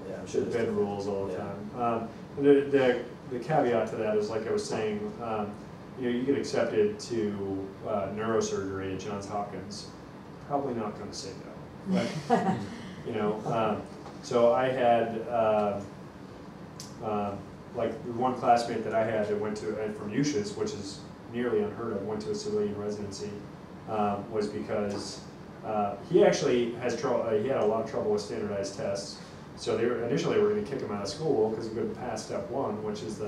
yeah, I'm sure bed rules all the yeah. time. The caveat to that is, like I was saying, you get accepted to neurosurgery at Johns Hopkins, probably not going to say no. But, so I had like the one classmate that I had that went to from USUHS, which is nearly unheard of, went to a civilian residency, was because he actually has trouble. He had a lot of trouble with standardized tests. So they initially were going to kick him out of school because he couldn't pass step 1, which is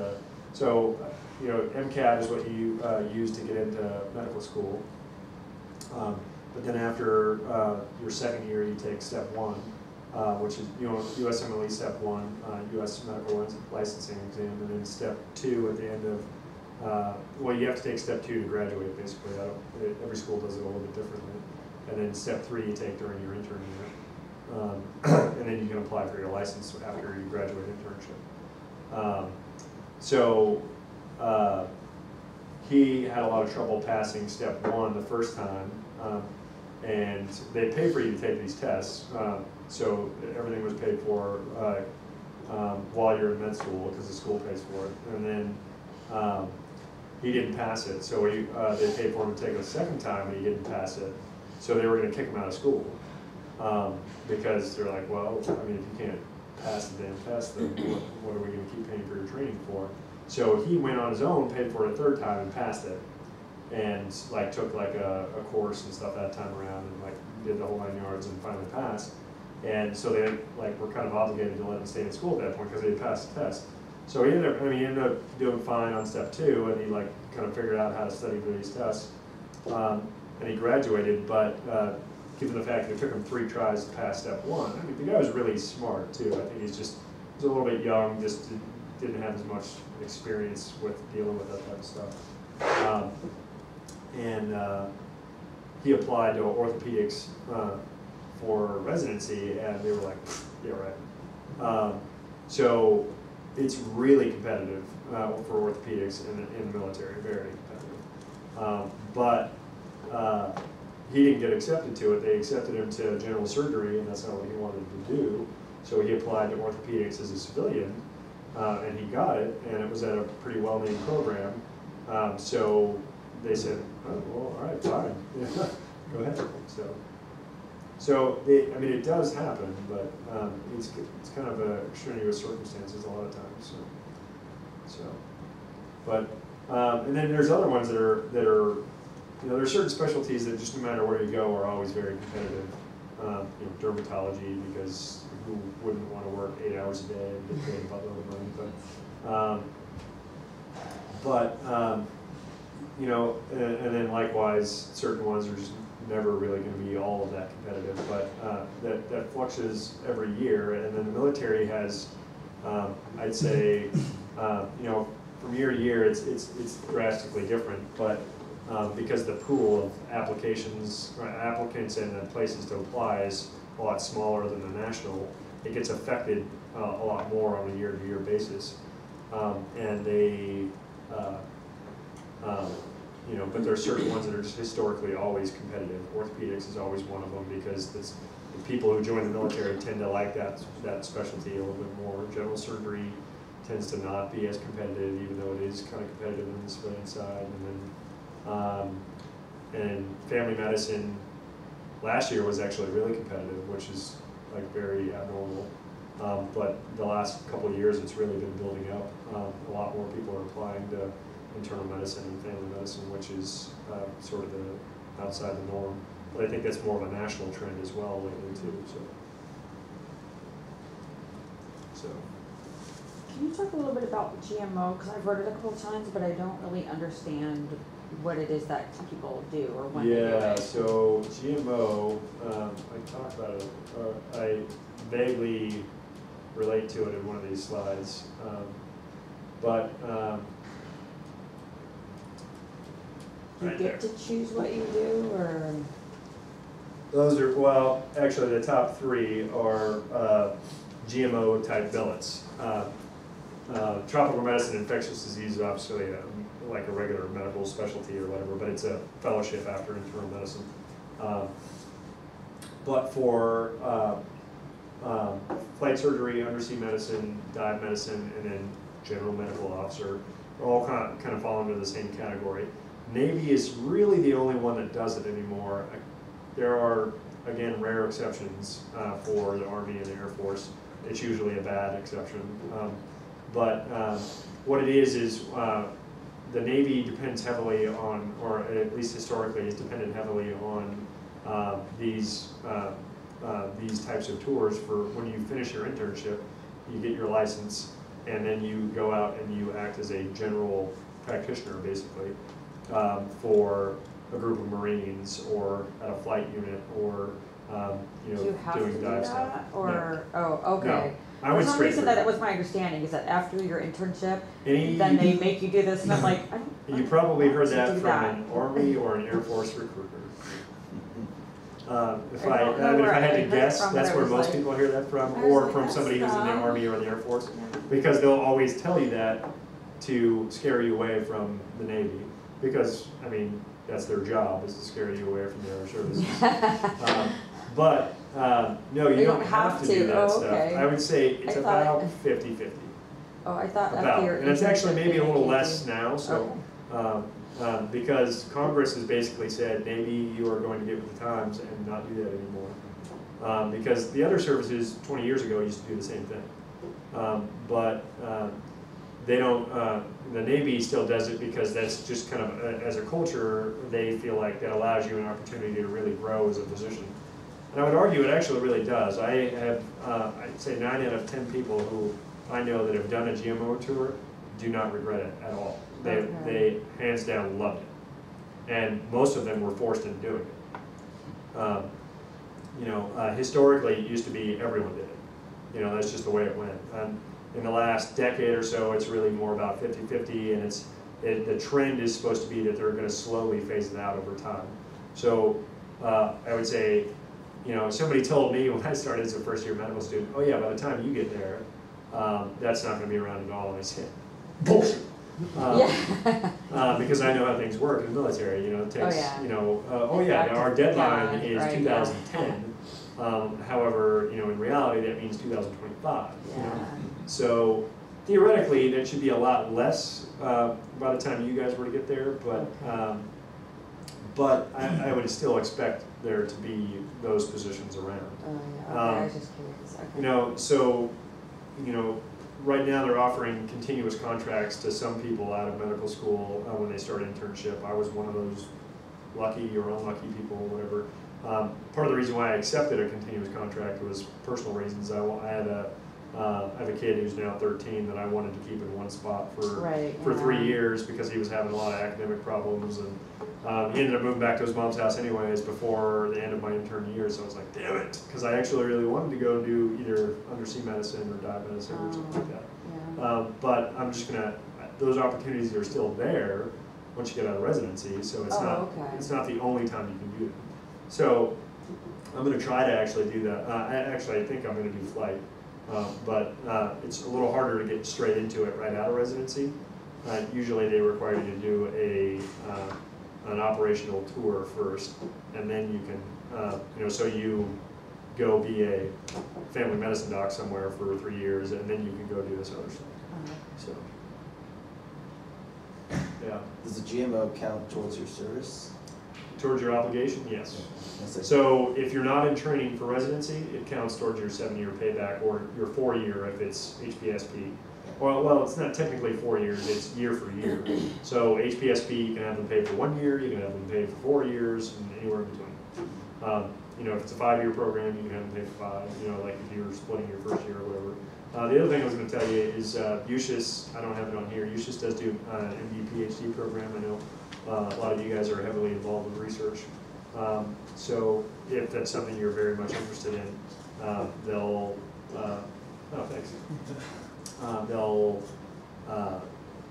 MCAT is what you use to get into medical school. But then after your second year, you take step 1, which is USMLE step 1, US medical licensing exam, and then step 2 at the end of. Well, you have to take step 2 to graduate. Basically, every school does it a little bit differently. And then step 3 you take during your intern year. And then you can apply for your license after you graduate internship. He had a lot of trouble passing step 1 the first time, and they pay for you to take these tests. So everything was paid for while you're in med school because the school pays for it. And then he didn't pass it, so they paid for him to take it a second time, and he didn't pass it. So they were going to kick him out of school. Because they're like, well, I mean, if you can't pass the damn test, then what are we going to keep paying for your training for? So he went on his own, paid for it a third time, and passed it, and took a course and stuff that time around, and did the whole 9 yards and finally passed. And so they were kind of obligated to let him stay in school at that point because they had passed the test. So he ended up doing fine on step 2, and he kind of figured out how to study for these tests, and he graduated, but. Given the fact that it took him 3 tries to pass step 1. I mean, the guy was really smart too. I think he's a little bit young, just didn't have as much experience with dealing with that type of stuff. He applied to orthopedics for residency, and they were like, yeah, right. So it's really competitive for orthopedics in the military, very competitive. But he didn't get accepted to it. They accepted him to general surgery, and that's not what he wanted to do. So he applied to orthopedics as a civilian, and he got it, and it was at a pretty well-named program. So they said, oh, well, all right, fine. Go ahead. So I mean, it does happen, but it's kind of extraneous circumstances a lot of times. So. So, but and then there's other ones that are you know, there are certain specialties that just no matter where you go are always very competitive. You know, dermatology, because who wouldn't want to work 8 hours a day and get paid a buttload of money? But you know, and then likewise, certain ones are just never really going to be all of that competitive. But that fluctuates every year, and then the military has, I'd say, you know, from year to year, it's drastically different, but. Because the pool of applications, applicants and the places to apply is a lot smaller than the national, it gets affected a lot more on a year-to-year basis. And they, you know, but there are certain ones that are just historically always competitive. Orthopedics is always one of them because the people who join the military tend to like that specialty a little bit more. General surgery tends to not be as competitive, even though it is kind of competitive in the civilian side. And family medicine last year was actually really competitive, which is like very abnormal. But the last couple of years, it's really been building up. A lot more people are applying to internal medicine and family medicine, which is sort of the outside the norm. But I think that's more of a national trend as well lately too. So. Can you talk a little bit about GMO? Because I've heard it a couple of times, but I don't really understand what it is that people do or when they do it. So GMO, I talked about it, I vaguely relate to it in one of these slides. Do you get to choose what you do, or? Those are, well, actually the top three are GMO type billets. Tropical medicine, infectious disease is obviously like a regular medical specialty or whatever, but it's a fellowship after internal medicine. But for flight surgery, undersea medicine, dive medicine, and then general medical officer, are all kind of fall under the same category. Navy is really the only one that does it anymore. There are, again, rare exceptions for the Army and the Air Force. It's usually a bad exception. But what it is the Navy depends heavily on, or at least historically has depended heavily on these types of tours. For when you finish your internship, you get your license, and then you go out and you act as a general practitioner, basically, for a group of Marines or at a flight unit or you know, Do you have doing to do dive that, stuff. or oh, okay. No. I For went some straight reason through. that was my understanding, is that after your internship, Any- then they make you do this, and I'm like, You probably heard to that do from that. an Army or an Air Force recruiter. If I I don't know had where I to heard it guess, from, that's but I where was most like- people hear that from, I was or like, from that's somebody who's in the dumb. Army or the Air Force, Yeah. because they'll always tell you that to scare you away from the Navy, because, I mean, that's their job, is to scare you away from their services. But no, you They don't don't have to do that Oh, stuff. okay. I would say it's I thought- about 50-50. Oh, I thought About, after your and it's actually internship, maybe a they little make you less do- now, so, because Congress has basically said, Navy, you are going to get with the times and not do that anymore. Because the other services 20 years ago used to do the same thing. But they don't, the Navy still does it because that's just kind of, as a culture, they feel like that allows you an opportunity to really grow as a physician. And I would argue it actually really does. I have, I'd say 9 out of 10 people who I know that have done a GMO tour do not regret it at all. They hands down loved it. And most of them were forced into doing it. You know, historically it used to be everyone did it. You know, that's just the way it went. In the last decade or so, it's really more about 50-50, and the trend is supposed to be that they're going to slowly phase it out over time. So I would say, you know, somebody told me when I started as a first-year medical student, oh yeah, by the time you get there, that's not going to be around at all. And I said, bullshit. Because I know how things work in the military. You know, it takes, you know, our deadline is right, 2010. However, you know, in reality, that means 2025. Yeah. You know? So theoretically, that should be a lot less by the time you guys were to get there. But I would still expect there to be those positions around. Oh, yeah, okay, I was just curious, okay. You know, so, you know, right now they're offering continuous contracts to some people out of medical school when they start internship. I was one of those lucky or unlucky people, whatever. Part of the reason why I accepted a continuous contract was personal reasons. I have a kid who's now 13 that I wanted to keep in one spot for 3 years because he was having a lot of academic problems, and he ended up moving back to his mom's house anyways before the end of my intern year. So I was like, damn it, because I actually really wanted to go do either undersea medicine or dive medicine or something like that. Yeah. But I'm just gonna, those opportunities are still there once you get out of residency, so it's it's not the only time you can do it. So I'm going to try to actually do that. I think I'm going to do flight, but it's a little harder to get straight into it right out of residency. Usually they require you to do an operational tour first, and then you can, so you go be a family medicine doc somewhere for 3 years, and then you can go do this other stuff. So, yeah. Does the GMO count towards your service? Towards your obligation, yes. Yes. So if you're not in training for residency, it counts towards your 7-year payback or your 4-year if it's HPSP. Well, it's not technically 4 years, it's year for year. So HPSP, you can have them paid for 1 year, you can have them paid for 4 years, and anywhere in between. If it's a 5-year program, you can have them paid for 5, like if you're splitting your first year or whatever. The other thing I was going to tell you is USUHS, I don't have it on here, USUHS does do an MD PhD program. I know a lot of you guys are heavily involved in research. So if that's something you're very much interested in, they'll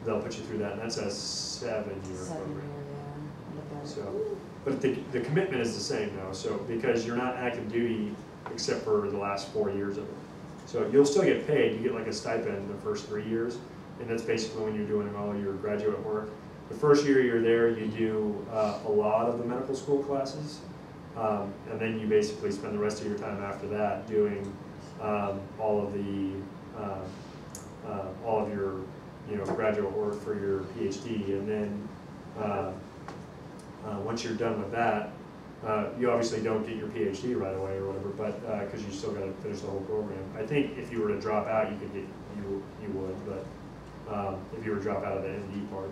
put you through that, and that's a 7-year program. So, but the commitment is the same though. So because you're not active duty except for the last 4 years of it, so you'll still get paid. You get like a stipend the first 3 years, and that's basically when you're doing all your graduate work. The first year you're there, you do a lot of the medical school classes, and then you basically spend the rest of your time after that doing all of your graduate work for your PhD, and then once you're done with that, you obviously don't get your PhD right away or whatever, but because you still got to finish the whole program. I think if you were to drop out, you could get you would, but if you were to drop out of the MD part,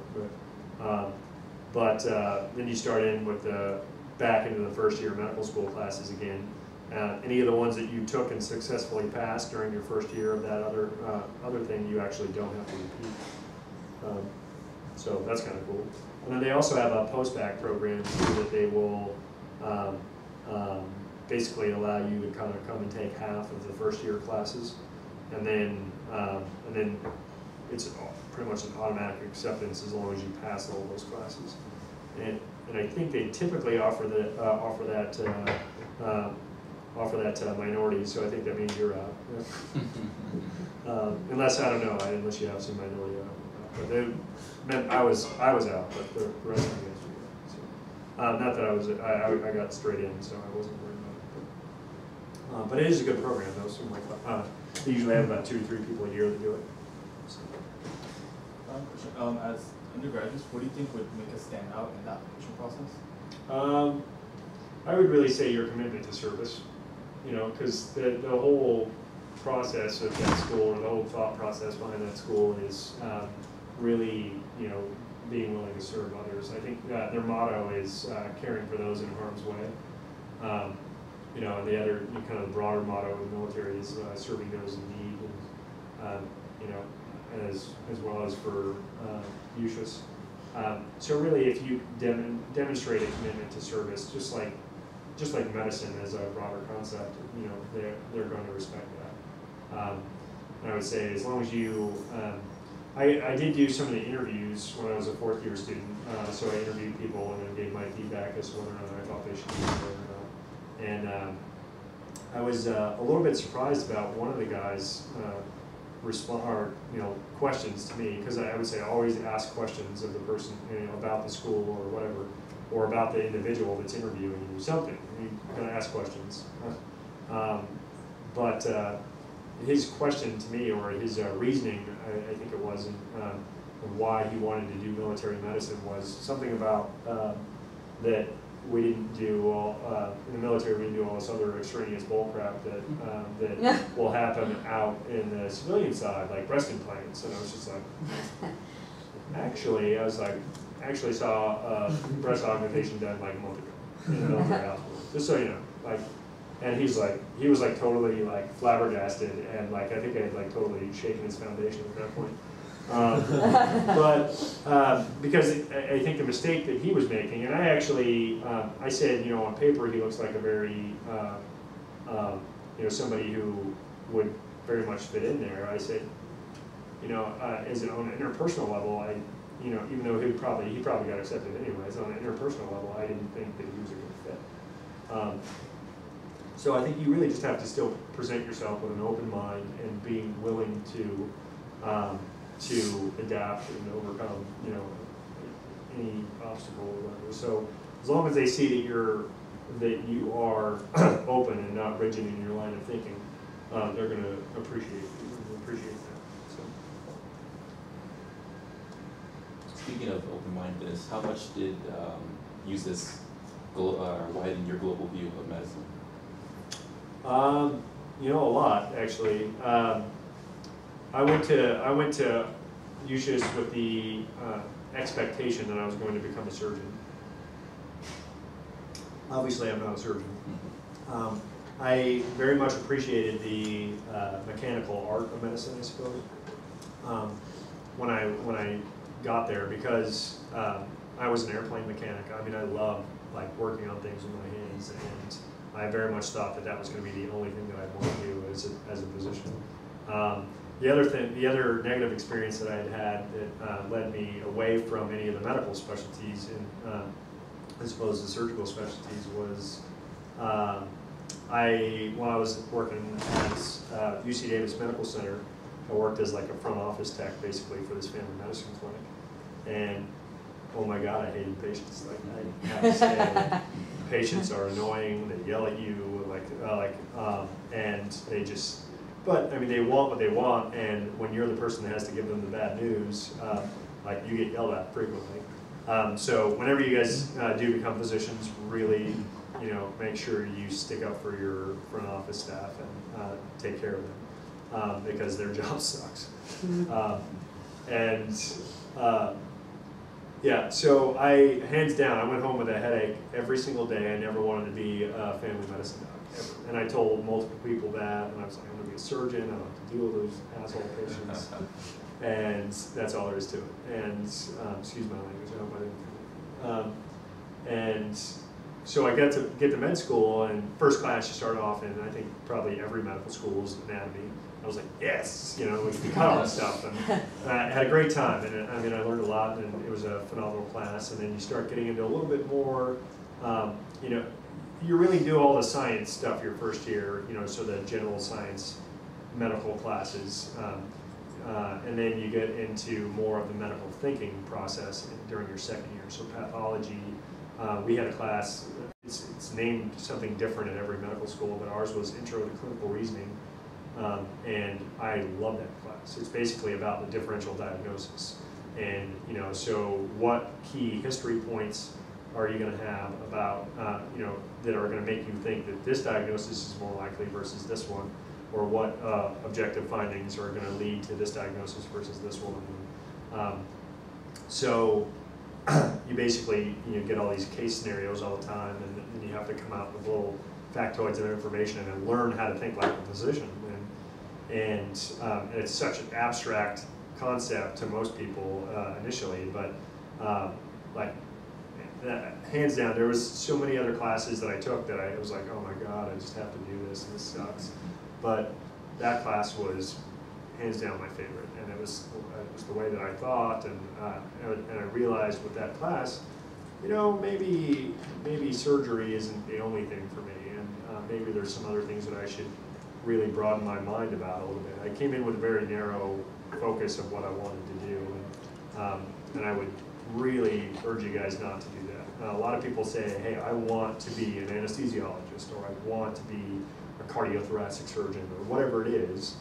but then you start in with back into the first year medical school classes again. Any of the ones that you took and successfully passed during your first year of that other thing, you actually don't have to repeat. So that's kind of cool. And then they also have a post-bac program so that they will basically allow you to kind of come and take half of the first year classes, and then it's pretty much an automatic acceptance as long as you pass all those classes. And I think they typically offer that to minorities, so I think that means you're out. Unless, I don't know, unless you have some minority out. But they meant I was out, but the rest of you guys were out. So, not that I got straight in, so I wasn't worried about it. But it is a good program, though. So they usually have about 2 to 3 people a year that do it. So. As undergraduates, what do you think would make us stand out in the application process? I would really say your commitment to service, because the whole process of that school, or the whole thought process behind that school is really, being willing to serve others. I think their motto is caring for those in harm's way. And the other kind of broader motto of the military is serving those in need, and as well as for USUHS. So really, if you demonstrate a commitment to service, just like medicine as a broader concept, they're going to respect that. And I would say, as long as you, I did do some of the interviews when I was a 4th year student. So I interviewed people and then gave my feedback as to whether or not I thought they should be there or not. And I was a little bit surprised about one of the guys' questions to me, because I would say always ask questions of the person, about the school or whatever, or about the individual that's interviewing you, something. You're going to ask questions. But his question to me, or his reasoning, I think it was, and why he wanted to do military medicine was something about that we didn't do all, in the military, we didn't do all this other extraneous bull crap that will happen out in the civilian side, like breast implants. And I was just like, actually, actually saw breast augmentation done like a month ago in the military hospital. Just so you know, like, and he was like totally like flabbergasted, and like I think I had like totally shaken his foundation at that point. Because I think the mistake that he was making, and I actually, I said, you know, on paper he looks like a very, you know, somebody who would very much fit in there. I said, you know, as on an interpersonal level, you know, even though he probably got accepted anyways, on an interpersonal level, I didn't think that he was a good fit. So I think you really just have to still present yourself with an open mind and being willing to adapt and overcome, you know, any obstacle or whatever. So as long as they see that you are open and not rigid in your line of thinking, they're going to appreciate that. So. Speaking of open-mindedness, how much did USUHS widen your global view of medicine? You know, a lot actually. I went to USUHS with the expectation that I was going to become a surgeon. Obviously, I'm not a surgeon. I very much appreciated the mechanical art of medicine, I suppose, when I got there, because I was an airplane mechanic. I mean, I love like working on things with my hands, and I very much thought that was going to be the only thing that I'd want to do as a physician. The other negative experience that I had that led me away from any of the medical specialties, and as opposed to surgical specialties, was when I was working at UC Davis Medical Center, I worked as like a front office tech basically for this family medicine clinic, and oh my God, I hated patients. Like I have to say, patients are annoying. They yell at you, and they just. But I mean, they want what they want, and when you're the person that has to give them the bad news, like you get yelled at frequently. So whenever you guys do become physicians, really, you know, make sure you stick up for your front office staff and take care of them, because their job sucks. Yeah, so hands down, I went home with a headache every single day. I never wanted to be a family medicine doc, ever. And I told multiple people that, and I was like, I'm going to be a surgeon, I don't have to deal with those asshole patients. And that's all there is to it. And, excuse my language, I hope I didn't. And so I got to get to med school, and first class you start off in, I think probably every medical school is anatomy. I was like, yes, you know, we cut all this stuff, and I had a great time, and I mean, I learned a lot, and it was a phenomenal class. And then you start getting into a little bit more, you know, you really do all the science stuff your first year, you know, so the general science medical classes, and then you get into more of the medical thinking process during your second year. So pathology, we had a class, it's named something different at every medical school, but ours was Intro to Clinical Reasoning. And I love that class. It's basically about the differential diagnosis. And, you know, so what key history points are you going to have about, you know, that are going to make you think that this diagnosis is more likely versus this one? Or what objective findings are going to lead to this diagnosis versus this one? So you basically, you know, get all these case scenarios all the time, and then you have to come out with little factoids of information and learn how to think like a physician. And it's such an abstract concept to most people initially, but like hands down, there was so many other classes that I took that I was like, oh my God, I just have to do this, and this sucks. But that class was hands down my favorite, and it was the way that I thought, and I realized with that class, you know, maybe surgery isn't the only thing for me, and maybe there's some other things that I should really broaden my mind about a little bit. I came in with a very narrow focus of what I wanted to do, and I would really urge you guys not to do that. A lot of people say, hey, I want to be an anesthesiologist, or I want to be a cardiothoracic surgeon, or whatever it is.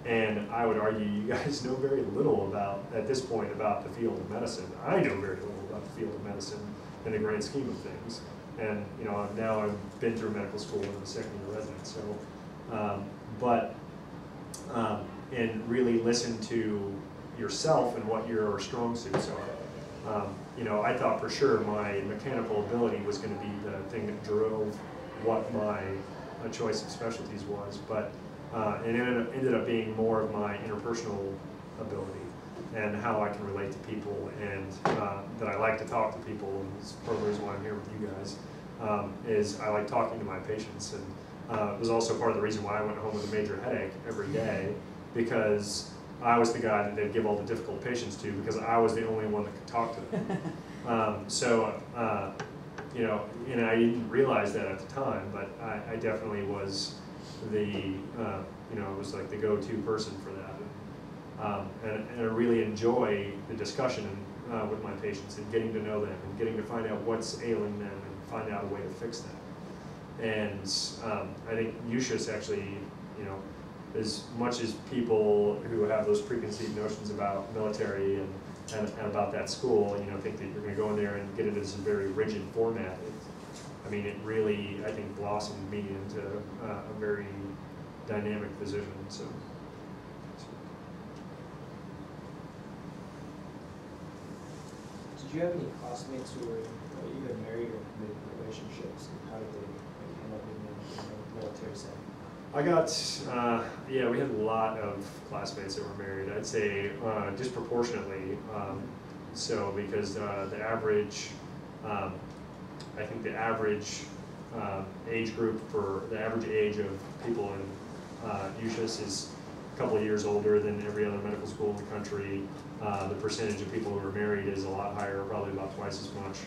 And I would argue you guys know very little about, at this point, about the field of medicine. I know very little about the field of medicine, in the grand scheme of things. And you know, now I've been through medical school and I'm a second year resident, so, and really listen to yourself and what your strong suits are. You know, I thought for sure my mechanical ability was going to be the thing that drove what my choice of specialties was, but it ended up being more of my interpersonal ability and how I can relate to people, and that I like to talk to people, and it's part of the reason why I'm here with you guys, is I like talking to my patients, and it was also part of the reason why I went home with a major headache every day, because I was the guy that they'd give all the difficult patients to, because I was the only one that could talk to them. You know, and I didn't realize that at the time, but I definitely was the, you know, I was like the go-to person for that. And I really enjoy the discussion with my patients and getting to know them and getting to find out what's ailing them and find out a way to fix that. And I think USUHS actually, you know, as much as people who have those preconceived notions about military and about that school, you know, think that you're going to go in there and get it as a very rigid format. I mean, it really, I think, blossomed me into a very dynamic position. So. Did you have any classmates who were either married or committed relationships, and how did they handle it in the military setting? I got, yeah, we had a lot of classmates that were married. I'd say disproportionately. So because the average, I think the average age group for the average age of people in USUHS is a couple of years older than every other medical school in the country. The percentage of people who are married is a lot higher, probably about twice as much.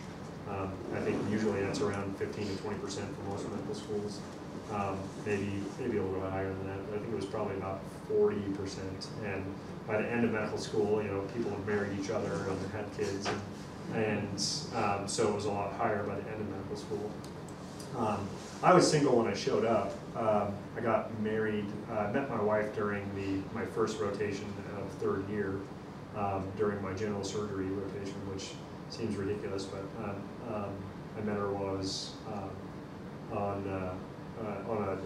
I think usually that's around 15 to 20% for most medical schools. Maybe a little bit higher than that, but I think it was probably about 40%. And by the end of medical school, you know, people had married each other and had kids, and so it was a lot higher by the end of medical school. I was single when I showed up. I got married. I met my wife during my first rotation of third year, during my general surgery rotation, which seems ridiculous, but I met her while I was on a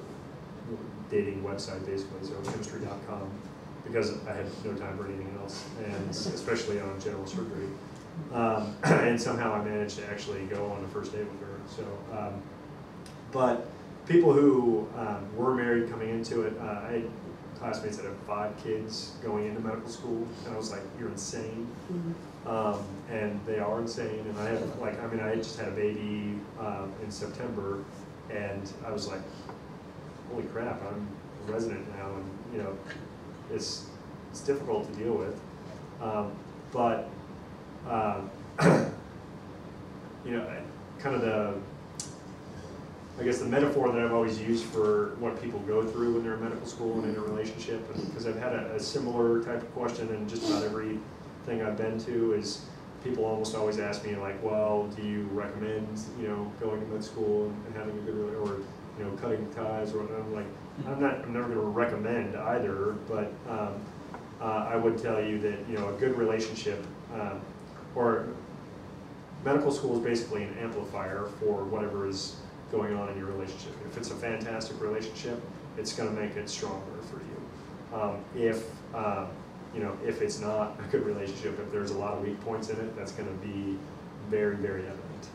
dating website, basically, so chemistry.com, because I had no time for anything else, and especially on general surgery. And somehow I managed to actually go on the first date with her. So, but people who were married coming into it, I had classmates that had 5 kids going into medical school, and I was like, "You're insane," and they are insane. And I have, like, I mean, I just had a baby in September. And I was like, holy crap, I'm a resident now, and you know, it's difficult to deal with. But you know, kind of I guess the metaphor that I've always used for what people go through when they're in medical school and in a relationship, and because I've had a similar type of question in just about every thing I've been to, is people almost always ask me, like, well, do you recommend, you know, going to med school and having a good, or, you know, cutting ties, or whatever. I'm like, I'm never going to recommend either, but I would tell you that, you know, a good relationship, or medical school is basically an amplifier for whatever is going on in your relationship. If it's a fantastic relationship, it's going to make it stronger for you. You know, if it's not a good relationship, if there's a lot of weak points in it, that's going to be very, very evident.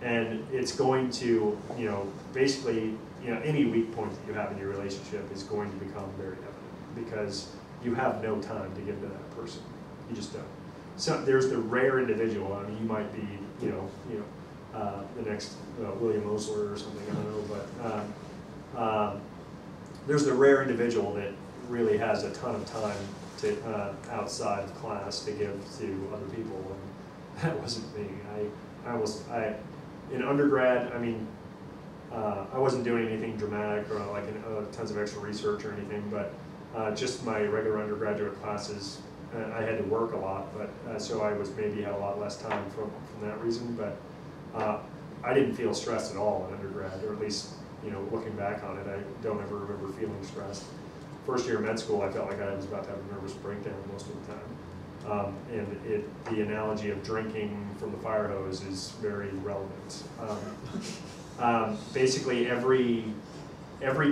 And it's going to, you know, basically, you know, any weak point that you have in your relationship is going to become very evident, because you have no time to give to that person. You just don't. So there's the rare individual. I mean, you might be, you know, the next William Osler or something. I don't know, but there's the rare individual that really has a ton of time to outside of class to give to other people, and that wasn't me. In undergrad, I mean, I wasn't doing anything dramatic or like tons of extra research or anything, but just my regular undergraduate classes, I had to work a lot, but so I was maybe had a lot less time from that reason, but I didn't feel stressed at all in undergrad, or at least, you know, looking back on it, I don't ever remember feeling stressed. First year of med school, I felt like I was about to have a nervous breakdown most of the time. And the analogy of drinking from the fire hose is very relevant. Basically, every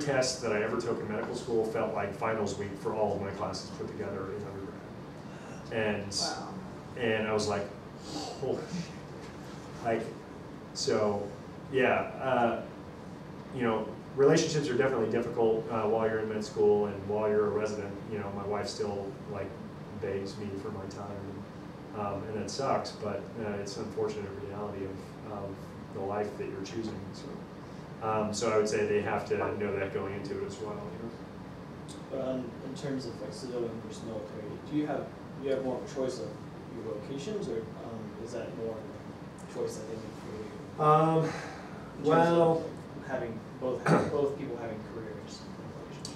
test that I ever took in medical school felt like finals week for all of my classes put together in undergrad. And Wow. and I was like, holy, like, so, yeah, you know, relationships are definitely difficult while you're in med school and while you're a resident. You know, my wife still like begs me for my time, and it sucks, but it's an unfortunate reality of the life that you're choosing. So I would say they have to know that going into it as well. You know? But in terms of like civilian versus military, do you have more of a choice of your locations, or is that more of a choice that they make for you? In terms Well, of, like, having both people having careers.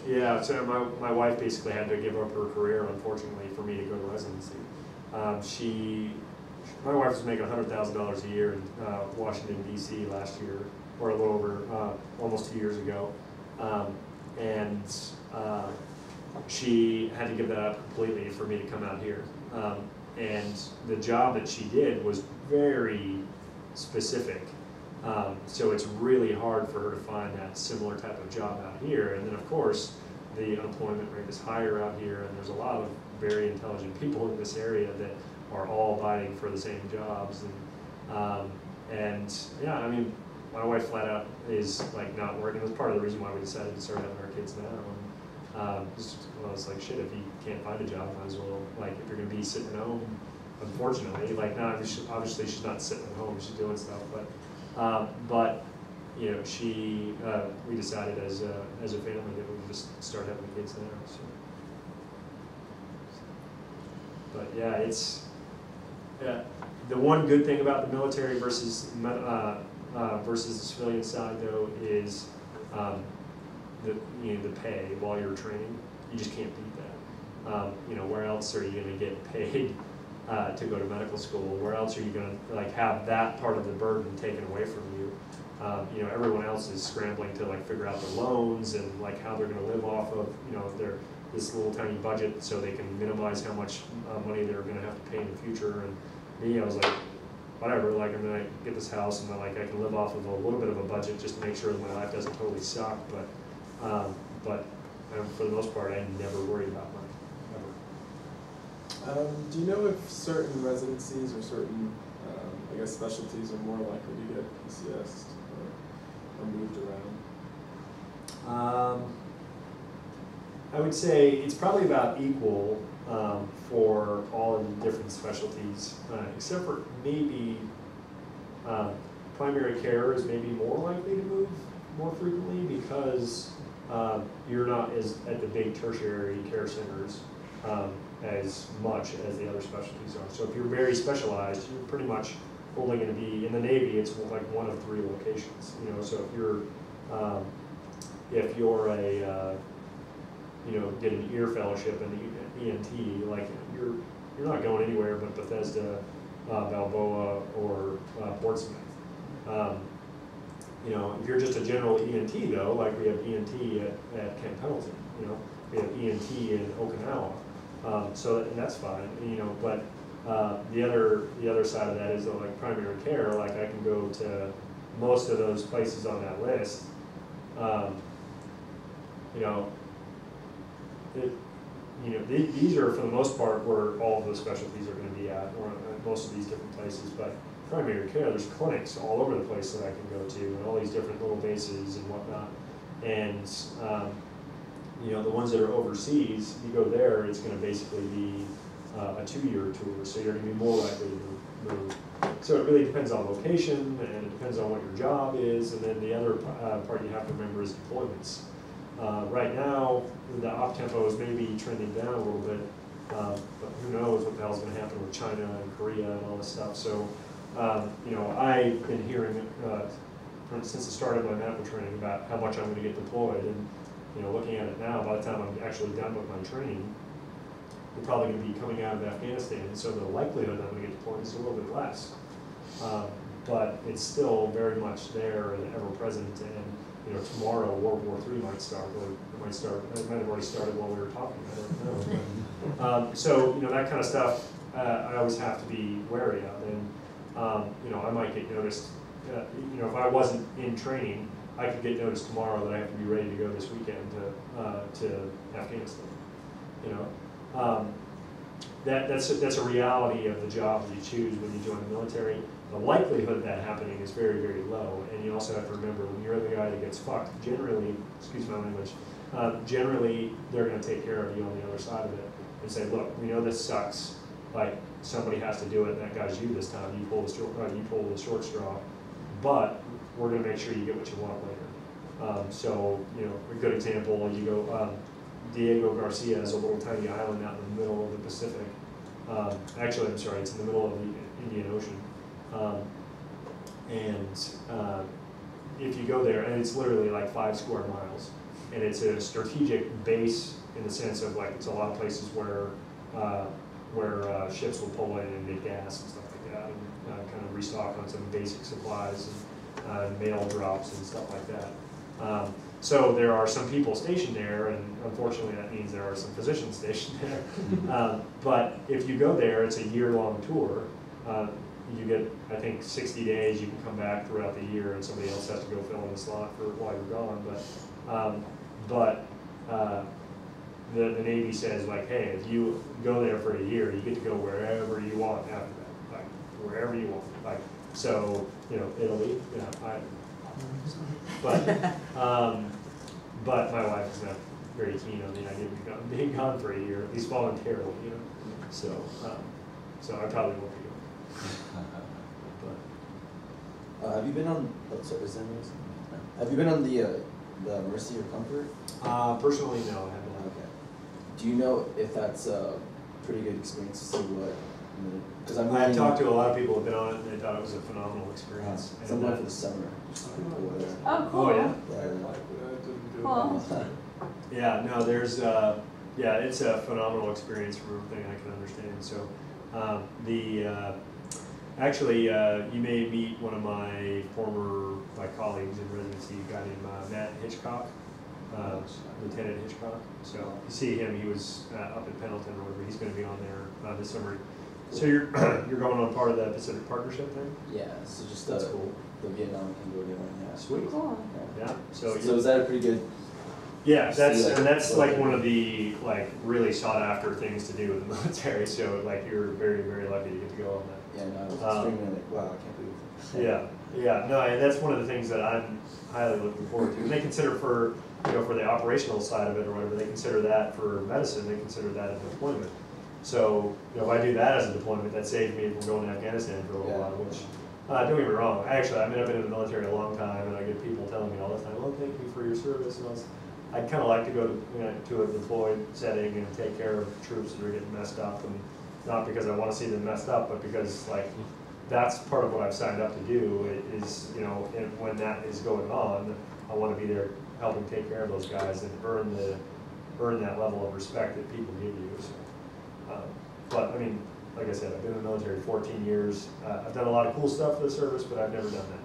yeah. So my wife basically had to give up her career, unfortunately, for me to go to residency. My wife was making $100,000 a year in Washington D.C. last year, or a little over, almost 2 years ago, and she had to give that up completely for me to come out here. And the job that she did was very specific, so it's really hard for her to find that similar type of job out here. And then of course, the unemployment rate is higher out here, and there's a lot of very intelligent people in this area that are all vying for the same jobs. And yeah, I mean, my wife flat out is like not working. It was part of the reason why we decided to start having our kids now. And I was like, shit, if you can't find a job, might as well, like, if you're gonna be sitting at home, unfortunately, like, now obviously she's not sitting at home, she's doing stuff, but you know, we decided as a family that we would just start having kids now. So. But yeah, it's the one good thing about the military versus the civilian side, though, is the pay while you're training. You just can't beat that. You know, where else are you going to get paid to go to medical school? Where else are you going to like have that part of the burden taken away from you? You know, everyone else is scrambling to like figure out their loans and like how they're going to live off of, you know, this little tiny budget, so they can minimize how much money they're going to have to pay in the future. And me, I was like, whatever, like, I'm going to get this house, and like I can live off of a little bit of a budget just to make sure that my life doesn't totally suck. But for the most part, I never worried about money, ever. Do you know if certain residencies or certain, I guess, specialties are more likely to get PCS or moved around? I would say it's probably about equal for all of the different specialties, except for maybe primary care is maybe more likely to move more frequently because you're not at the big tertiary care centers as much as the other specialties are. So if you're very specialized, you're pretty much only going to be, in the Navy, it's like one of 3 locations. You know, so if you're a you know, get an ear fellowship in the ENT, like you're not going anywhere but Bethesda, Balboa, or Portsmouth. You know, if you're just a general ENT though, like we have ENT at Camp Pendleton, you know, we have ENT in Okinawa, so that's fine, you know. But the other side of that is that, like, primary care, like I can go to most of those places on that list. You know. These are, for the most part, where all of those specialties are going to be at, or at most of these different places. But primary care, there's clinics all over the place that I can go to, and all these different little bases and whatnot. And you know, the ones that are overseas, you go there, it's going to basically be a 2-year tour, so you're going to be more likely to move. So it really depends on location, and it depends on what your job is, and then the other part you have to remember is deployments. Right now, the op tempo is maybe trending down a little bit, but who knows what the hell's going to happen with China and Korea and all this stuff. So, you know, I've been hearing since the start of my medical training about how much I'm going to get deployed, and you know, looking at it now, by the time I'm actually done with my training, we're probably going to be coming out of Afghanistan, so the likelihood that I'm going to get deployed is a little bit less. But it's still very much there and ever present, and you know, tomorrow World War III might start, or it might start. It might have already started while we were talking. I don't know. So you know, that kind of stuff I always have to be wary of. And you know, I might get noticed. You know, if I wasn't in training, I could get noticed tomorrow that I have to be ready to go this weekend to Afghanistan. You know, that's a reality of the job that you choose when you join the military. The likelihood of that happening is very, very low. And you also have to remember, when you're the guy that gets fucked, generally, excuse my language, generally they're going to take care of you on the other side of it and say, look, we know this sucks. Like, somebody has to do it, and that guy's you this time. You pull the short straw, but we're going to make sure you get what you want later. So, you know, a good example, you go, Diego Garcia is a little tiny island out in the middle of the Pacific. Actually, I'm sorry, it's in the middle of the Indian Ocean. If you go there, and it's literally like 5 square miles, and it's a strategic base in the sense of like it's a lot of places where ships will pull in and get gas and stuff like that, and kind of restock on some basic supplies and mail drops and stuff like that. So there are some people stationed there, and unfortunately that means there are some physicians stationed there. But if you go there, it's a year-long tour. You get, I think, 60 days. You can come back throughout the year, and somebody else has to go fill in the slot for while you're gone. The Navy says, like, hey, if you go there for a year, you get to go wherever you want after that, like wherever you want. Like, so, you know, Italy, you know, but my wife is not very keen on the idea of being gone for a year, at least voluntarily, you know. So I probably won't be going. Have you been on? Oh, sorry, is that yours? No. Have you been on the Mercy or Comfort? Personally, no, I haven't. Okay. Do you know if that's a pretty good experience to see what? Because I've talked to a lot of people who've been on it, and they thought it was a phenomenal experience. So I'm going for the summer. Just pretty cool weather. Oh, cool. Oh yeah. Cool. Yeah, no, there's, yeah, it's a phenomenal experience from everything I can understand. So, actually, you may meet one of my former colleagues in residency, a guy named Matt Hitchcock, Lieutenant Hitchcock. So you see him, he was up at Pendleton or whatever. He's going to be on there this summer. So you're going on part of the Pacific Partnership thing? Yeah, so just that's cool. The Vietnam Cambodia one, yeah. Sweet. Cool. Yeah. So is that a pretty good? Yeah, that's like one of the really sought after things to do in the military. So you're very, very lucky to get to go on that. Yeah, no, I was extremely wow, I can't believe it. Yeah, no, and that's one of the things that I'm highly looking forward to. And they consider for the operational side of it or whatever, they consider that for medicine, they consider that a deployment. So, if I do that as a deployment, that saves me from going to Afghanistan for a little while, which, don't get me wrong, I've been in the military a long time, and I get people telling me all the time, well, thank you for your service, and I'd kind of like to go to a deployed setting and take care of troops that are getting messed up, and not because I want to see them messed up, but because, that's part of what I've signed up to do, is, and when that is going on, I want to be there helping take care of those guys and earn that level of respect that people give you. So. But I mean, like I said, I've been in the military 14 years. I've done a lot of cool stuff for the service, but I've never done that.